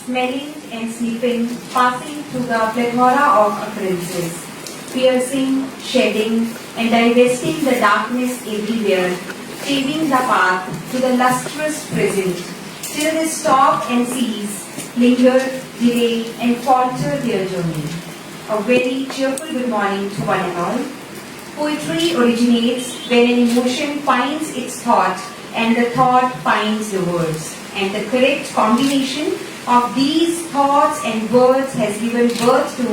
smelling and sniffing, passing through the plethora of occurrences, piercing, shedding, and divesting the darkness everywhere, paving the path to the lustrous present, till they stop and cease, linger, delay, and falter their journey. A very cheerful good morning to one and all. Poetry originates when an emotion finds its thought and the thought finds the words. And the correct combination of these thoughts and words has given birth to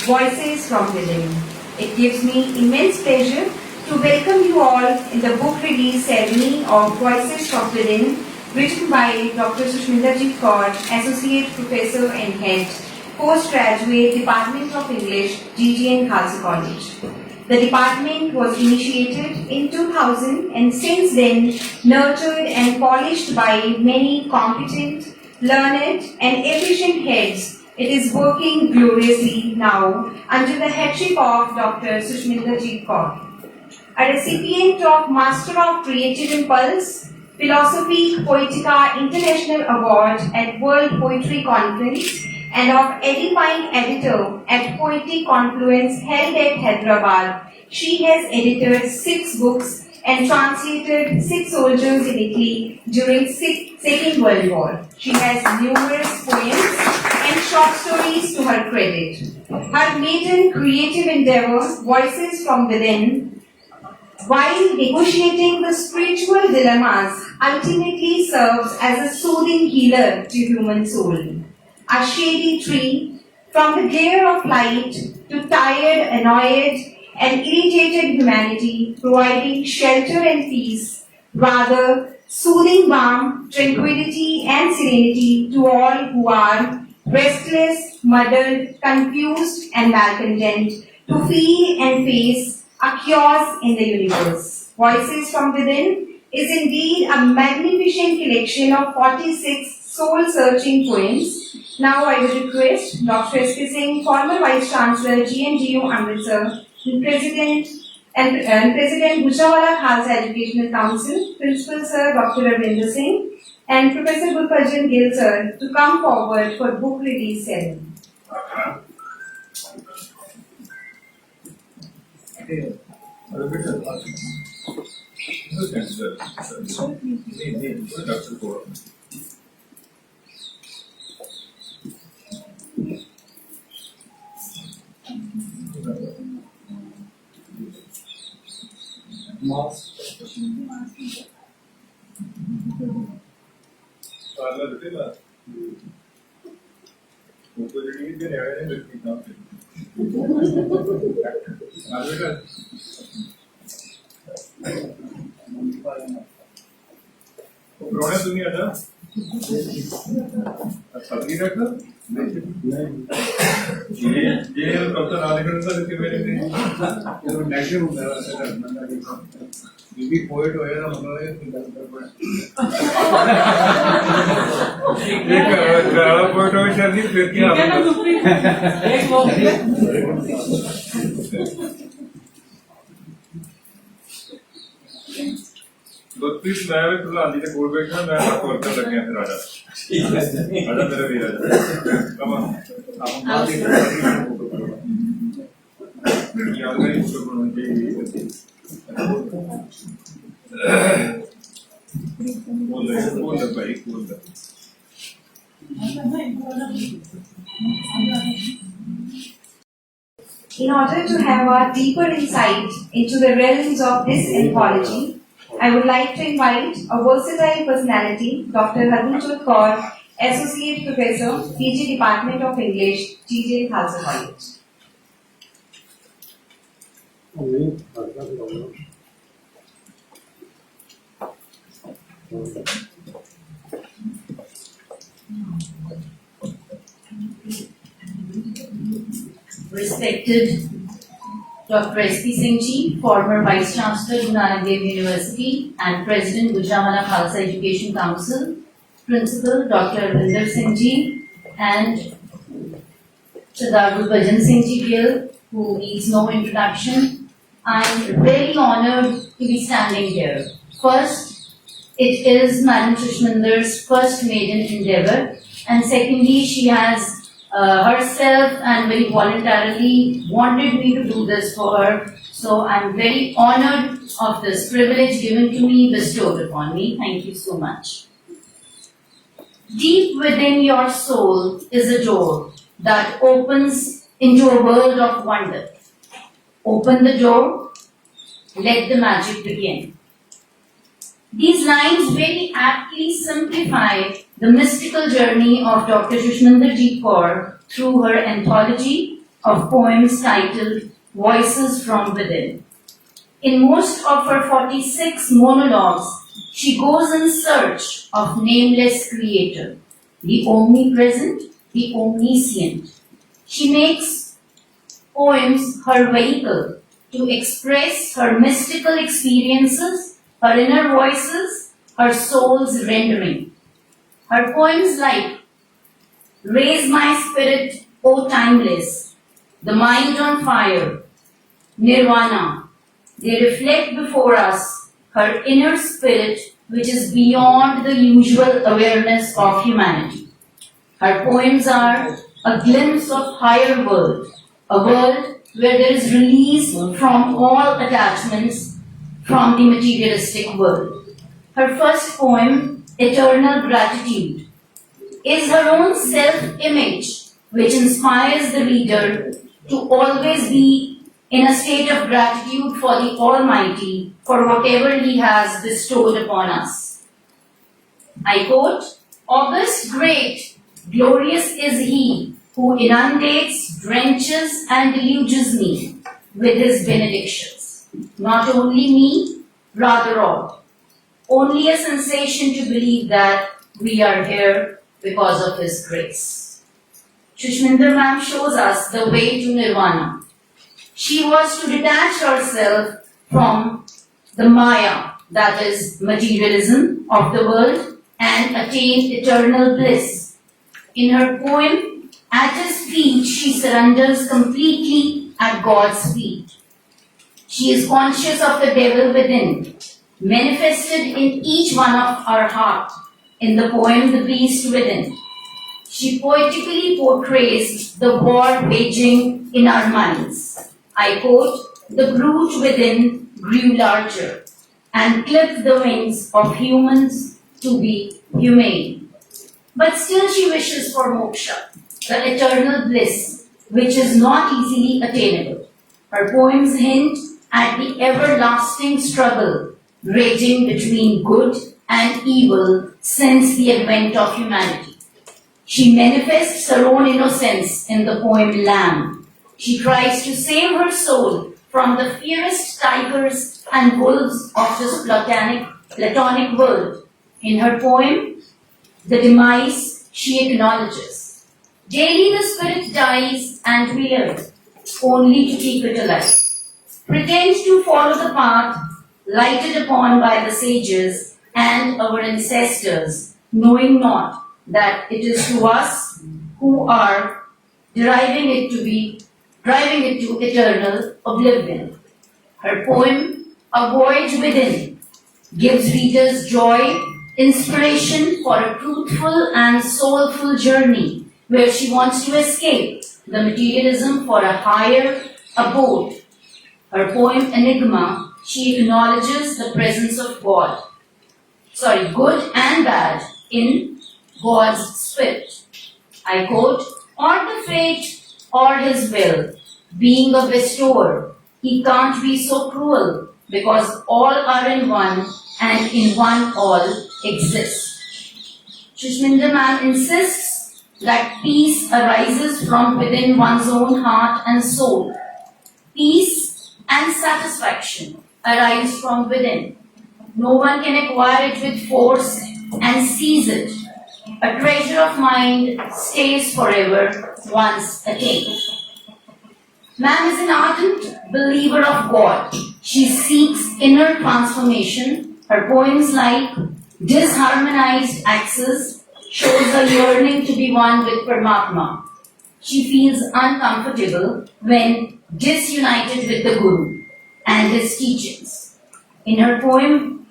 Voices from Within. It gives me immense pleasure to welcome you all in the book release ceremony of Voices from Within, written by Dr. Sushminderjeet Kaur, Associate Professor and Head, Postgraduate Department of English, GGN Khalsa College. The department was initiated in 2000 and since then nurtured and polished by many competent, learned and efficient heads. It is working gloriously now under the headship of Dr. Sushminderjeet Kaur. A recipient of Master of Creative Impulse, Philosophy Poetica International Award at World Poetry Conference and of Edifying Editor at Poetic Confluence held at Hyderabad. She has edited 6 books and translated 6 soldiers in Italy during Second World War. She has numerous poems and short stories to her credit. Her maiden creative endeavor, Voices from Within, while negotiating the spiritual dilemmas, ultimately serves as a soothing healer to human soul. A shady tree, from the glare of light to tired, annoyed, and irritated humanity, providing shelter and peace, rather soothing balm, tranquility, and serenity to all who are restless, muddled, confused, and malcontent, to feel and face a chaos in the universe. Voices from Within is indeed a magnificent collection of 46 soul-searching poems. Now I will request Dr. S.K. Singh, former Vice Chancellor, GNGU Amritsar, President Gujranwala Khalsa Educational Council, Principal Sir Dr. Ravinder Singh, and Professor Gurbhajan Gill Sir to come forward for book release ceremony. Poet हो ना poet हो शर्दी फिर क्या 32 मैं प्रधान जी के कोल बैठा मैं आपको वर्कर लग गया फिर आजा मेरा भी आजा कम आप बात ही याद करें उसको बोलने बोल भाई बोल In order to have a deeper insight into the realms of this anthology, I would like to invite a versatile personality, Dr. Harmanjot Kaur, Associate Professor, PG Department of English, GGN Khalsa College. Respected Dr. S.P. Singh Ji, former Vice Chancellor, Guru Nanak Dev University and President, Gujranwala Khalsa Education Council, Principal Dr. Ravinder Singh Ji, and Sardar Gurbajan Singh Ji Gill, who needs no introduction. I am really honored to be standing here. First, it is Madam Sushminder's first maiden endeavour and secondly, she has herself and very voluntarily wanted me to do this for her. So I'm very honored of this privilege given to me, bestowed upon me. Thank you so much. Deep within your soul is a door that opens into a world of wonder. Open the door, let the magic begin. These lines very aptly simplify the mystical journey of Dr. Shushminderjeet Kaur through her anthology of poems titled Voices from Within. In most of her 46 monologues, she goes in search of nameless creator, the omnipresent, the omniscient. She makes poems her vehicle to express her mystical experiences, her inner voices, her soul's rendering. Her poems like Raise My Spirit, O Timeless, The Mind on Fire, Nirvana, they reflect before us her inner spirit which is beyond the usual awareness of humanity. Her poems are a glimpse of higher world, a world where there is release from all attachments from the materialistic world. Her first poem, Eternal Gratitude, is her own self-image which inspires the reader to always be in a state of gratitude for the Almighty for whatever He has bestowed upon us. I quote, August great, glorious is He who inundates, drenches and deluges me with His benedictions. Not only me, rather all. Only a sensation to believe that we are here because of His grace. Shushminder ma'am shows us the way to Nirvana. She was to detach herself from the Maya, that is materialism of the world, and attain eternal bliss. In her poem, At His Feet, she surrenders completely at God's feet. She is conscious of the devil within, manifested in each one of our heart. In the poem, The Beast Within, she poetically portrays the war waging in our minds. I quote, the brute within grew larger and clipped the wings of humans to be humane. But still she wishes for moksha, the eternal bliss, which is not easily attainable. Her poems hint at the everlasting struggle raging between good and evil since the advent of humanity. She manifests her own innocence in the poem Lamb. She tries to save her soul from the fiercest tigers and wolves of this platonic world. In her poem, The Demise, she acknowledges, daily the spirit dies and we live, only to keep it alive. Pretend to follow the path lighted upon by the sages and our ancestors, knowing not that it is to us who are driving it to eternal oblivion. Her poem, A Voyage Within, gives readers joy, inspiration for a truthful and soulful journey where she wants to escape the materialism for a higher abode. Her poem, Enigma, she acknowledges the presence of God. Good and bad in God's spirit. I quote, or the fate or His will, being a bestower, He can't be so cruel because all are in one and in one all exist. Shushminder ma'am insists that peace arises from within one's own heart and soul. Peace and satisfaction arise from within. No one can acquire it with force and seize it. A treasure of mind stays forever once attained. Man is an ardent believer of God. She seeks inner transformation. Her poems like Disharmonized Axis shows a yearning to be one with Paramatma. She feels uncomfortable when disunited with the Guru and his teachings. In her poem,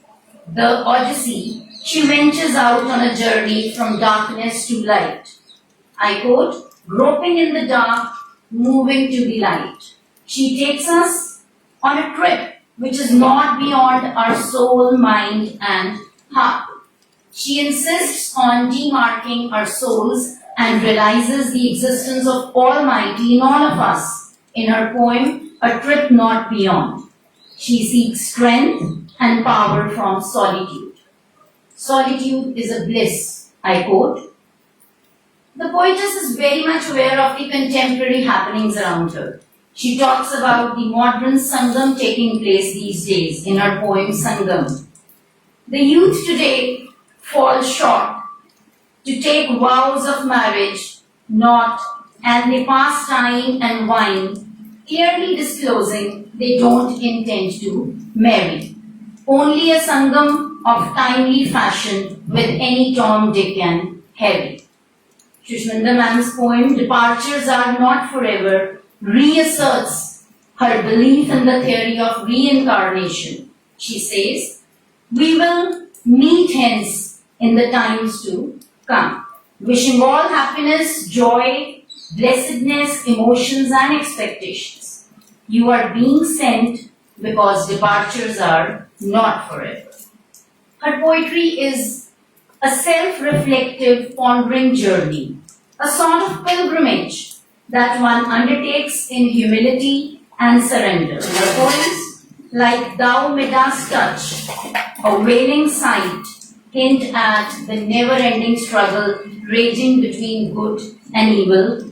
The Odyssey, she ventures out on a journey from darkness to light. I quote, groping in the dark, moving to the light. She takes us on a trip which is not beyond our soul, mind, and heart. She insists on demarking our souls and realizes the existence of Almighty in all of us in her poem, A Trip Not Beyond. She seeks strength and power from solitude. Solitude is a bliss, I quote. The poetess is very much aware of the contemporary happenings around her. She talks about the modern Sangam taking place these days in her poem Sangam. The youth today fall short to take vows of marriage, and they pass time and wine, clearly disclosing they don't intend to marry. Only a Sangam of timely fashion with any Tom, Dick and Harry. Shushminder ma'am's poem, Departures Are Not Forever, reasserts her belief in the theory of reincarnation. She says, we will meet hence in the times to come. Wishing all happiness, joy, blessedness, emotions and expectations. You are being sent because departures are not forever. Her poetry is a self-reflective, pondering journey, a sort of pilgrimage that one undertakes in humility and surrender. Her poems, like Thou Midst Touch, a wailing sight, hint at the never-ending struggle raging between good and evil.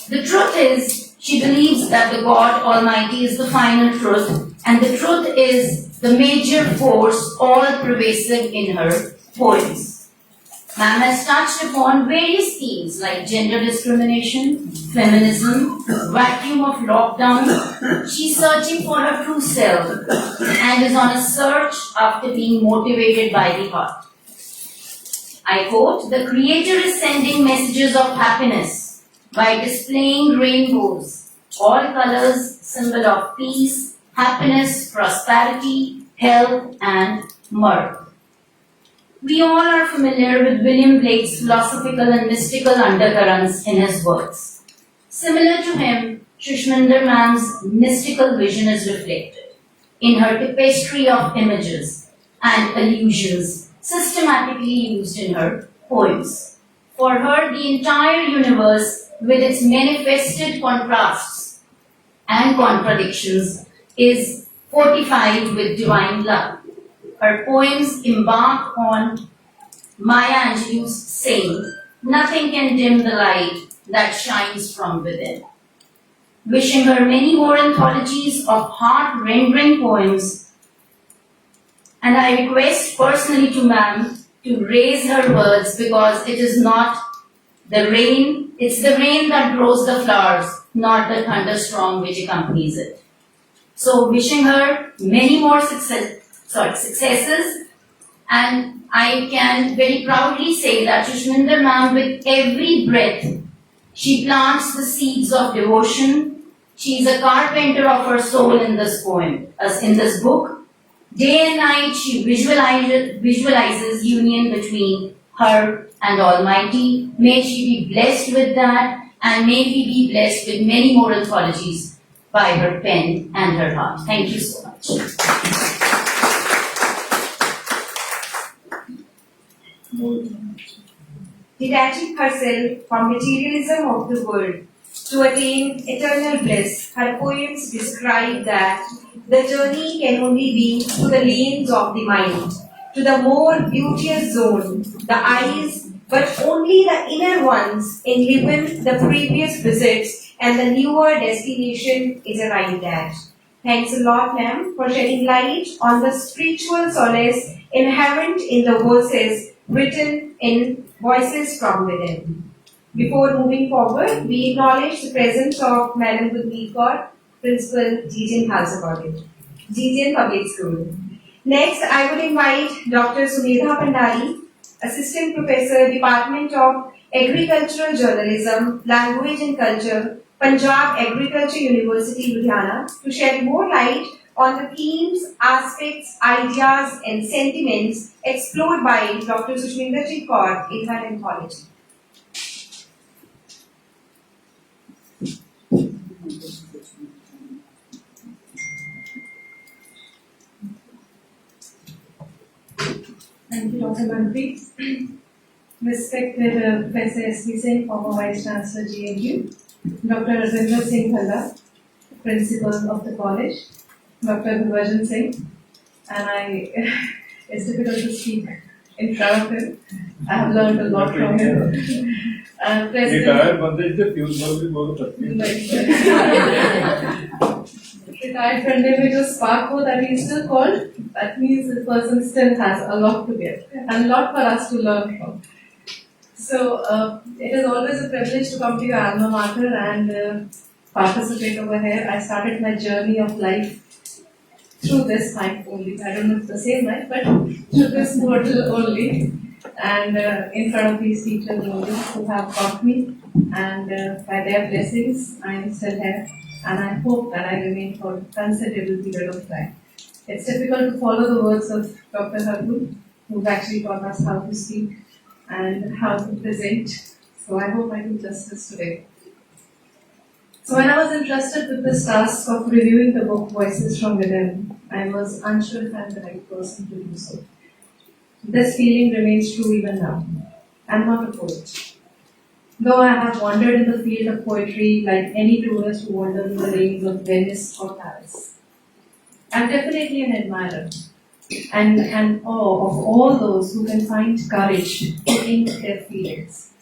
The truth is, she believes that the God Almighty is the final truth, and the truth is the major force, all-pervasive in her poems. Ma'am has touched upon various themes like gender discrimination, feminism, vacuum of lockdown. She's searching for her true self and is on a search after being motivated by the heart. I quote, the Creator is sending messages of happiness by displaying rainbows, all colors, symbol of peace, happiness, prosperity, health, and mirth. We all are familiar with William Blake's philosophical and mystical undercurrents in his works. Similar to him, Shushminder ma'am's mystical vision is reflected in her tapestry of images and allusions systematically used in her poems. For her, the entire universe, with its manifested contrasts and contradictions, is fortified with divine love. Her poems embark on Maya Angelou's saying, nothing can dim the light that shines from within. Wishing her many more anthologies of heart-rending poems, and I request personally to ma'am to raise her words because it is not the rain, it's the rain that grows the flowers, not the thunderstorm which accompanies it. So wishing her many more successes, and I can very proudly say that Shushminder ma'am, with every breath, she plants the seeds of devotion. She is a carpenter of her soul in this poem, as in this book. Day and night she visualizes union between her and Almighty. May she be blessed with that, and may we be blessed with many more anthologies by her pen and her heart. Thank you so much. Detaching herself from materialism of the world to attain eternal bliss, her poems describe that the journey can only be through the lanes of the mind, to the more beauteous zone, the eyes, but only the inner ones enliven the previous visits, and the newer destination is arrived at. Thanks a lot, ma'am, for shedding light on the spiritual solace inherent in the verses written in Voices from Within. Before moving forward, we acknowledge the presence of Madam Gurmeet Kaur, Principal, GJN Khalsa College, GJN Public School. Next, I would invite Dr. Sumedha Pandari, Assistant Professor, Department of Agricultural Journalism, Language and Culture, Punjab Agriculture University, Ludhiana, to shed more light on the themes, aspects, ideas, and sentiments explored by Dr. Sushminderjit Kaur in her anthology. Thank you, Dr. Manpreet. Respected Professor S.V. Singh, former Vice Chancellor, GNU, Dr. Rajinder Singh Bhalla, Principal of the College, Dr. Gurvajan Singh, and it's difficult to speak in front of him. I have learned a lot from him. Retire बंदे जिसे fuse bulb भी बहुत पत्नी Retired Sunday में जो spark हो that he is still called, that means the person still has a lot to give and a lot for us to learn from. So it is always a privilege to come to your alma mater and participate over here. I started my journey of life through this mic only. I don't know if it's the same mic, but through this portal only. And in front of these teachers only who have taught me, and by their blessings, I am still here. And I hope that I remain for a considerable period of time. It's difficult to follow the words of Dr. Hargul, who actually taught us how to speak and how to present. So I hope I do justice today. So when I was entrusted with this task of reviewing the book Voices from Within, I was unsure if I'm the right person to do so. This feeling remains true even now. I'm not a poet. Though I have wandered in the field of poetry like any tourist who wanders in the lanes of Venice or Paris. I'm definitely an admirer and an awe of all those who can find courage to ink their feelings.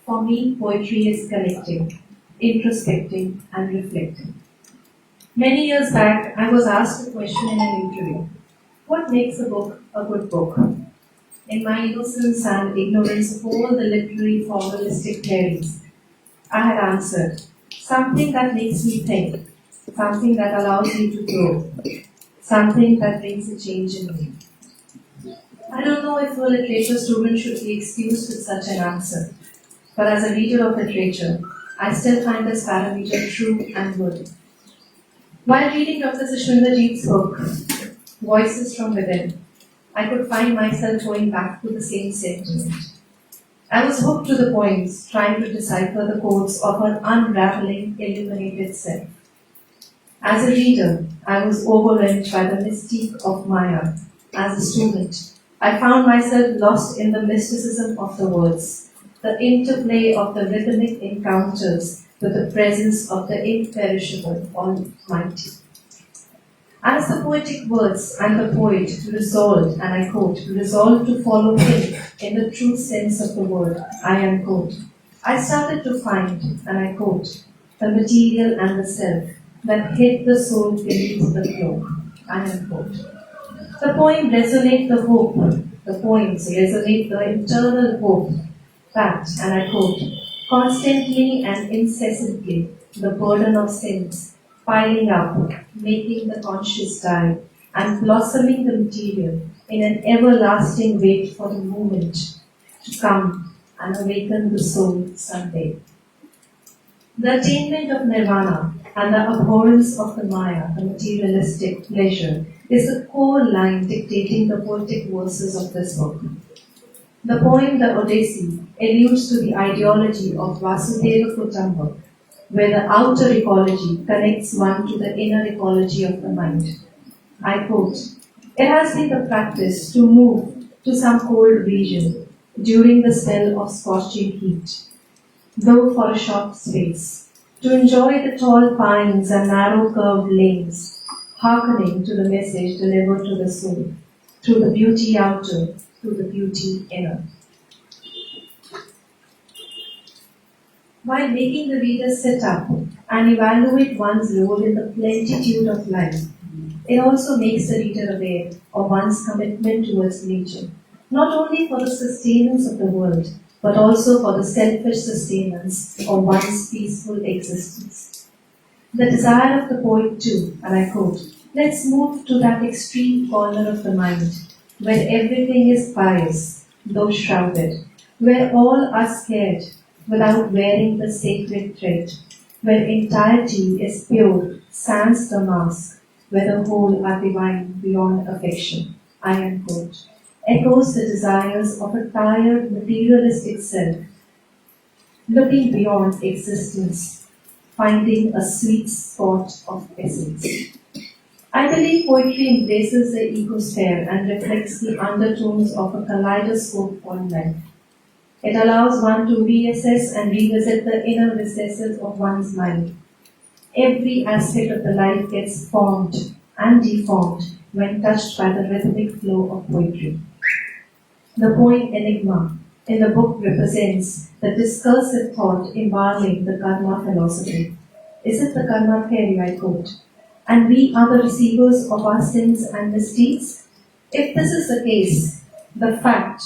For me, poetry is collecting, introspecting, and reflecting. Many years back, I was asked a question in an interview. What makes a book a good book? In my innocence and ignorance of all the literary formalistic theories, I had answered, something that makes me think, something that allows me to grow, something that brings a change in me. I don't know if a literature student should be excused with such an answer, but as a reader of literature, I still find this parameter true and good. While reading Dr. Sushminderjit's book, Voices from Within, I could find myself going back to the same sentiment. I was hooked to the poems, trying to decipher the codes of her unraveling, illuminated self. As a reader, I was overwhelmed by the mystique of Maya. As a student, I found myself lost in the mysticism of the words, the interplay of the rhythmic encounters with the presence of the imperishable Almighty. As the poetic words and the poet resolved, and I quote, resolved to follow him in the true sense of the word, I am quote, I started to find, and I quote, the material and the self that hid the soul beneath the cloak, I am quote. The poem resonates the hope, the poems resonate the internal hope that, and I quote, constantly and incessantly the burden of sins piling up, making the conscious die, and blossoming the material in an everlasting wait for the moment to come and awaken the soul someday. The attainment of nirvana and the abhorrence of the Maya, the materialistic pleasure, is the core line dictating the poetic verses of this book. The poem The Odyssey alludes to the ideology of Vasudeva Kutumba, where the outer ecology connects one to the inner ecology of the mind. I quote, it has been the practice to move to some cold region during the spell of scorching heat, though for a short space, to enjoy the tall pines and narrow curved lanes, hearkening to the message delivered to the soul, through the beauty outer, through the beauty inner. While making the reader sit up and evaluate one's role in the plenitude of life, it also makes the reader aware of one's commitment towards nature, not only for the sustenance of the world, but also for the selfish sustenance of one's peaceful existence. The desire of the poet too, and I quote, let's move to that extreme corner of the mind, where everything is pious, though shrouded, where all are scared, without wearing the sacred thread, where entirety is pure, sans the mask, where the whole are divine beyond affection, I am quote, echoes the desires of a tired materialistic self, looking beyond existence, finding a sweet spot of essence. I believe poetry embraces the ecosphere and reflects the undertones of a kaleidoscope on life. It allows one to reassess and revisit the inner recesses of one's mind. Every aspect of the life gets formed and deformed when touched by the rhythmic flow of poetry. The poem Enigma in the book represents the discursive thought embalming the karma philosophy. Is it the karma theory I quote? And we are the receivers of our sins and misdeeds? If this is the case, the fact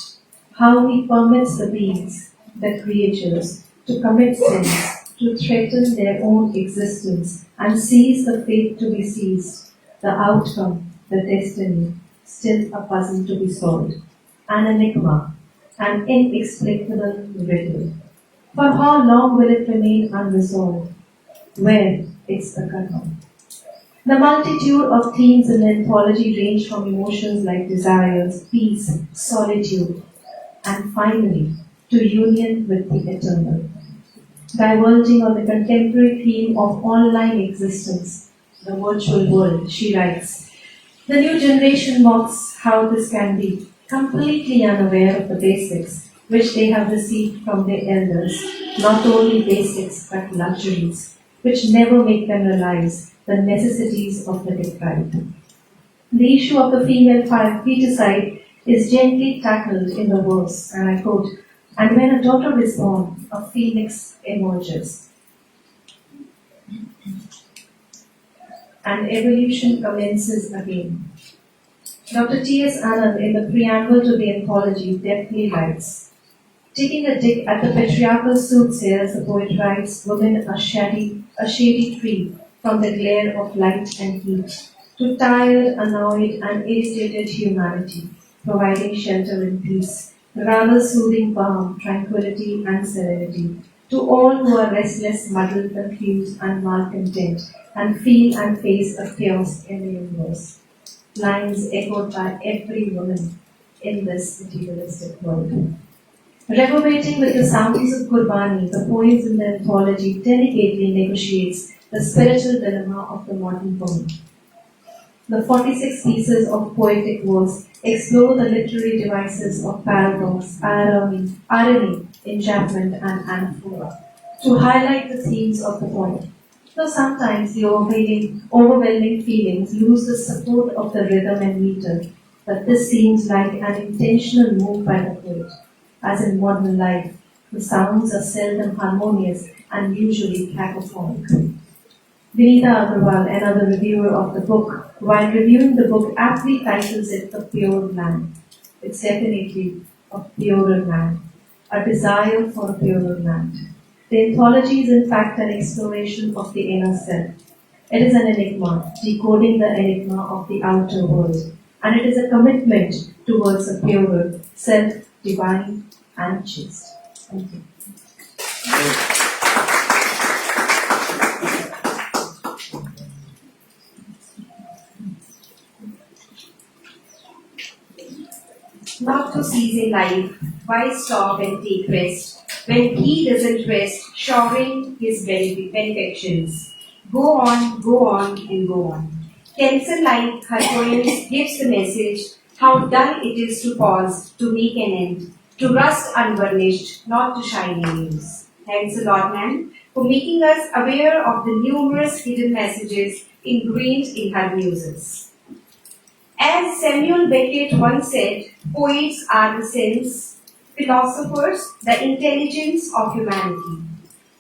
how he permits the beings, the creatures, to commit sins, to threaten their own existence, and seize the fate to be seized, the outcome, the destiny, still a puzzle to be solved, an enigma, an inexplicable riddle. For how long will it remain unresolved? Where is the karma? The multitude of themes in the anthology range from emotions like desires, peace, solitude, and finally to union with the eternal. Diverging on the contemporary theme of online existence, the virtual world, she writes, the new generation mocks how this can be, completely unaware of the basics which they have received from their elders, not only basics but luxuries, which never make them realize the necessities of the deprived. The issue of the female feticide is gently tackled in the verse, and I quote, and when a daughter is born, a phoenix emerges. And evolution commences again. Dr. T.S. Anand, in the preamble to the anthology, deftly writes, taking a dig at the patriarchal soothsayers, the poet writes, women are shady tree from the glare of light and heat, to tired, annoyed, and irritated humanity, providing shelter and peace, rather soothing balm, tranquility, and serenity, to all who are restless, muddled, confused, and malcontent, and feel and face a chaos in the universe. Lines echoed by every woman in this materialistic world. Reverberating with the sounds of Gurbani, the poems in the anthology delicately negotiates the spiritual dilemma of the modern woman. The 46 pieces of poetic verse explore the literary devices of paradox, irony, enchantment, and anaphora to highlight the themes of the poem. Though sometimes the overwhelming feelings lose the support of the rhythm and meter, but this seems like an intentional move by the poet. As in modern life, the sounds are seldom harmonious and usually cacophonic. Vinita Agarwal, another reviewer of the book, while reviewing the book, aptly titles it The Pure Land. It's definitely a purer land, a desire for a purer land. The anthology is in fact an exploration of the inner self. It is an enigma, decoding the enigma of the outer world, and it is a commitment towards a purer self, divine and chaste. Thank you. Not to seize in life, why stop and take rest when he doesn't rest, showering his benefactions? Go on, and go on. Tennyson, like her poems, gives the message how dull it is to pause, to make an end, to rust unvarnished, not to shine in news. Thanks a lot, ma'am, for making us aware of the numerous hidden messages ingrained in her muses. As Samuel Beckett once said, poets are the sense, philosophers the intelligence of humanity.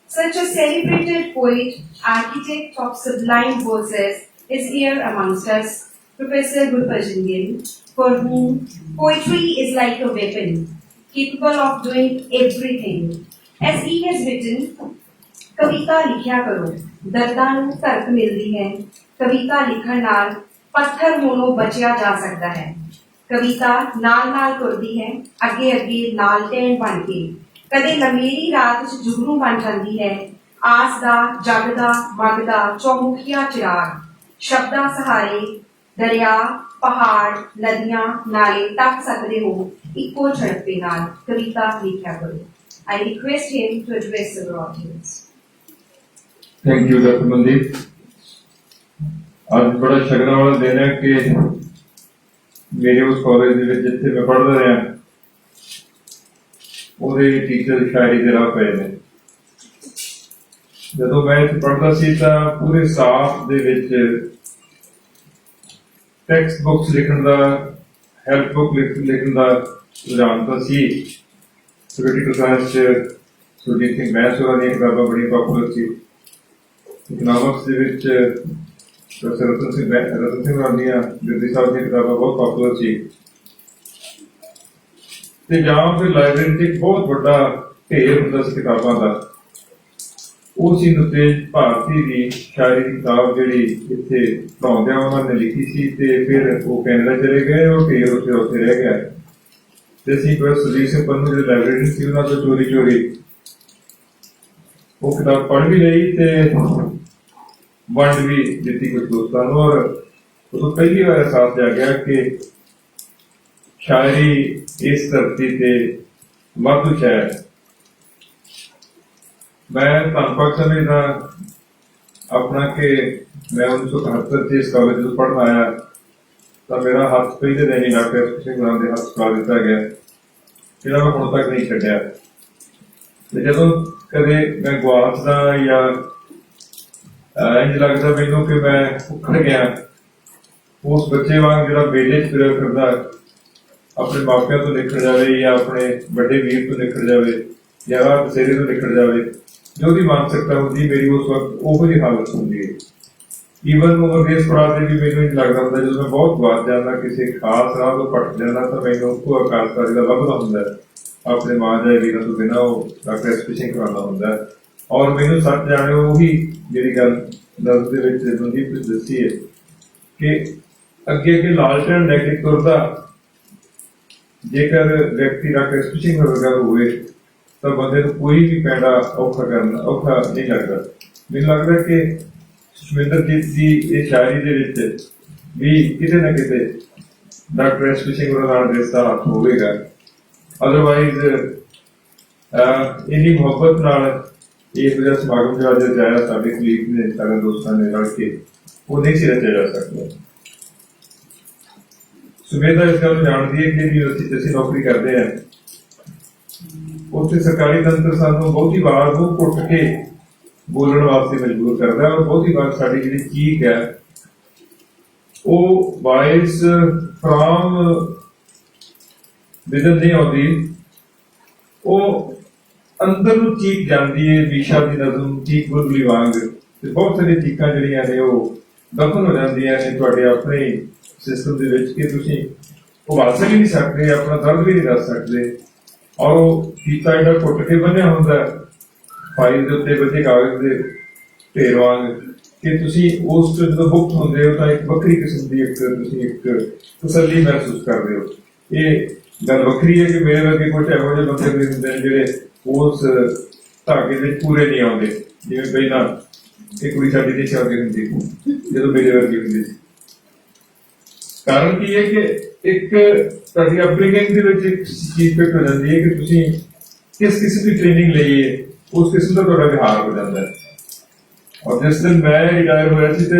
Such a celebrated poet, architect of sublime verses, is here amongst us, Professor Gurbhajan Gill, for whom poetry is like a weapon, capable of doing everything. As he has written, कविता लिखया करो, दर्दां नूं धरक मिलदी है, कविता लिखण नाल पत्थर mono बचिया जा सकता है। कविता नाल नाल तुरदी है, अगे अगे लालटेन बन के, कदे लमेरी रात च जुगनू बन जाती है, आस दा जगदा मगदा चौमुखिया चिराग, ਸ਼ਬਦਾਂ ਸਹਾਰੇ ਦਰਿਆ, ਪਹਾੜ, ਨਦੀਆਂ, ਨਾਲੇ ਤੱਕ ਸਕਦੇ ਹੋ ਇੱਕੋ ਝੜਪੇ ਨਾਲ ਕਵਿਤਾ ਲਿਖਿਆ ਕਰੋ। I request him to address our audience. Thank you doctor Mandeep. आज बड़ा शगना वाला दिन है कि मेरे उस कॉलेज ਦੇ ਵਿੱਚ ਜਿੱਥੇ ਮੈਂ ਪੜ੍ਹਦਾ ਰਿਹਾ ਉਹਦੇ ਟੀਚਰ ਸ਼ਾਇਰੀ ਦੇ ਰਾਹ ਪਏ ਨੇ। ਜਦੋਂ ਮੈਂ ਇੱਥੇ ਪੜ੍ਹਦਾ ਸੀ ਤਾਂ ਪੂਰੇ ਸਾਫ ਦੇ ਵਿੱਚ ਟੈਕਸਟ ਬੁੱਕਸ ਲਿਖਣ ਦਾ, ਹੈਲਪ ਬੁੱਕ ਲਿਖਣ ਦਾ ਰੁਝਾਨ ਤਾਂ ਸੀ। ਪੋਲੀਟੀਕਲ ਸਾਇੰਸ ਚ ਸੁਰਜੀਤ ਸਿੰਘ ਬੈਂਸ ਹੋਰਾਂ ਦੀਆਂ ਕਿਤਾਬਾਂ ਬੜੀਆਂ ਪਾਪੂਲਰ ਸੀ। ਇਕਨੋਮਿਕਸ ਦੇ ਵਿੱਚ ਪ੍ਰੋਫੈਸਰ ਰਤਨ ਸਿੰਘ ਹੋਰਾਂ ਦੀਆਂ ਜੋਤੀ ਸਾਹਿਬ ਦੀਆਂ ਕਿਤਾਬਾਂ ਬਹੁਤ ਪਾਪੂਲਰ ਸੀ। ਤੇ ਜਾਂ ਫਿਰ ਲਾਇਬ੍ਰੇਰੀ 'ਚ ਇੱਕ ਬਹੁਤ ਵੱਡਾ ਢੇਰ ਹੁੰਦਾ ਸੀ ਕਿਤਾਬਾਂ ਦਾ। ਉਹ ਸੀ ਨੁਤੇਜ ਭਾਰਤੀ ਦੀ ਸ਼ਾਇਰੀ ਦੀ ਕਿਤਾਬ ਜਿਹੜੀ ਇੱਥੇ ਪੜ੍ਹਾਉਂਦਿਆਂ ਉਹਨਾਂ ਨੇ ਲਿਖੀ ਸੀ ਤੇ ਫਿਰ ਉਹ ਕੈਨੇਡਾ ਚਲੇ ਗਏ, ਉਹ ਢੇਰ ਉੱਥੇ ਰਹਿ ਗਿਆ। ਤੇ ਅਸੀਂ ਸੁਰਜੀਤ ਸਿੰਘ ਪੰਨੂ ਜਿਹੜੇ ਲਾਇਬ੍ਰੇਰੀ ਸੀ ਉਹਨਾਂ ਤੋਂ ਚੋਰੀ ਉਹ ਕਿਤਾਬ ਪੜ੍ਹ ਵੀ ਲਈ ਤੇ ਵੰਡ ਵੀ ਦਿੱਤੀ ਕੁਝ ਦੋਸਤਾਂ ਨੂੰ। ਔਰ ਉਦੋਂ ਪਹਿਲੀ ਵਾਰ ਅਹਿਸਾਸ ਜਾਗਿਆ ਕਿ ਸ਼ਾਇਰੀ ਇਸ ਧਰਤੀ ਤੇ ਵਾਧੂ ਸ਼ਾਇਰ। मैं धनपाल समझदा अपना कि मैं 1971 से इस कॉलेज में पढ़ना आया तो मेरा हाथ पहले दिन ही डॉक्टर कृष्ण गुराम के हाथ पकड़ा दिता गया, जिहड़ा मैं हुण तक नहीं छड्डिया। ते जदों कदे मैं गुआचदा या इंज लगदा मैनूं कि मैं उखड़ गया, उस बच्चे वांग जिहड़ा बेले च फिरिया फिरदा अपने मापिਆਂ ਤੋਂ निकल जावे या अपने ਵੱਡੇ ਵੀਰ ਤੋਂ निकल जावे या राह बसेरे ਤੋਂ निकल जावे, जो भी मानसिकता होती मेरी उस वक्त ओहो जी हालत होंगी है। ईवन उम्र इस पड़ाव से भी मैनूं इंज लगदा हुंदा जो मैं बहुत गवाच जाना किसी खास राह तो भटक जाना तो मैनूं उस आकाशकारी का लभदा हुंदा अपने मां जाए वीरां तो बिना वो डॉक्टर एसपीसी कराना हुंदा। और मैनूं सच जाने वही मेरी गल दर्द दे विच मनदीप ने दसी है कि अगे अगे लालटेन लैके तुरदा जेकर व्यक्ति डॉक्टर एसपीसी वर्गा होवे तो बंदे को कोई भी पैंडा औखा नहीं लगता। मैनूं लगता कि सुखविंदरजीत की ये शायरी दे विच भी किते ना किते डॉक्टर एसपी सिंह होरां दा इसदा हाथ होवेगा। अदरवाइज इन्नी मुहब्बत नाल इस वजह समागम जो अज रचाया साडे कलीग ने सारे दोस्तां ने रल के वो नहीं सी रचाया जा सकता। सुमेधा इस गल जानदी है कि यूनिवर्सिटी असीं नौकरी करते हैं उत्थे सरकारी तंत्र सानूं बहुती वार मूंह घुट के बोलण वास्ते मजबूर करता है और बहुती वार साडी जिहड़ी चीख है वो वॉइस फ्रॉम विदन नहीं आउंदी, वो अंदर नूं चीख जांदी है विशा दी नज़म चीख बुलबुली वांग। ते बहुत सारी चीखां जिहड़ियां ने वो दफन हो जांदियां ने तुहाडे अपने सिस्टम दे विच कि तुसीं उभास ही नहीं सकदे, अपना दर्द भी नहीं दस सकदे। और वो फीता एडा घुट के बनिया होंदा फाइल के उत्ते बच्चे कागज के ढेर वांग कि तुसीं उस तो जो मुक्त होंदे हो तो एक वक्री किस्म की एक तसल्ली महसूस करते हो। ये गल वक्री है कि मेरे वर्गे कुछ इहो जिहे बंदे भी हुंदे ने जिहड़े उस धागे विच पूरे नहीं आउंदे। जिवें पहिलां एक कुड़ी साडी नहीं आउंदी हुंदी जदों मेरे वर्गी हुंदी सी। कारण की है कि एक ਤੁਹਾਡੀ ਅਪਬ੍ਰਿੰਗਿੰਗ ਦੇ ਵਿੱਚ ਇੱਕ ਚੀਜ਼ ਫਿੱਟ ਹੋ ਜਾਂਦੀ ਹੈ ਕਿ ਤੁਸੀਂ ਕਿਸ ਕਿਸਮ ਦੀ ਟ੍ਰੇਨਿੰਗ ਲਈ ਹੈ ਉਸ ਕਿਸਮ ਦਾ ਤੁਹਾਡਾ ਵਿਹਾਰ ਹੋ ਜਾਂਦਾ ਹੈ। ਔਰ ਜਿਸ ਦਿਨ ਮੈਂ ਰਿਟਾਇਰ ਹੋਇਆ ਸੀ ਤੇ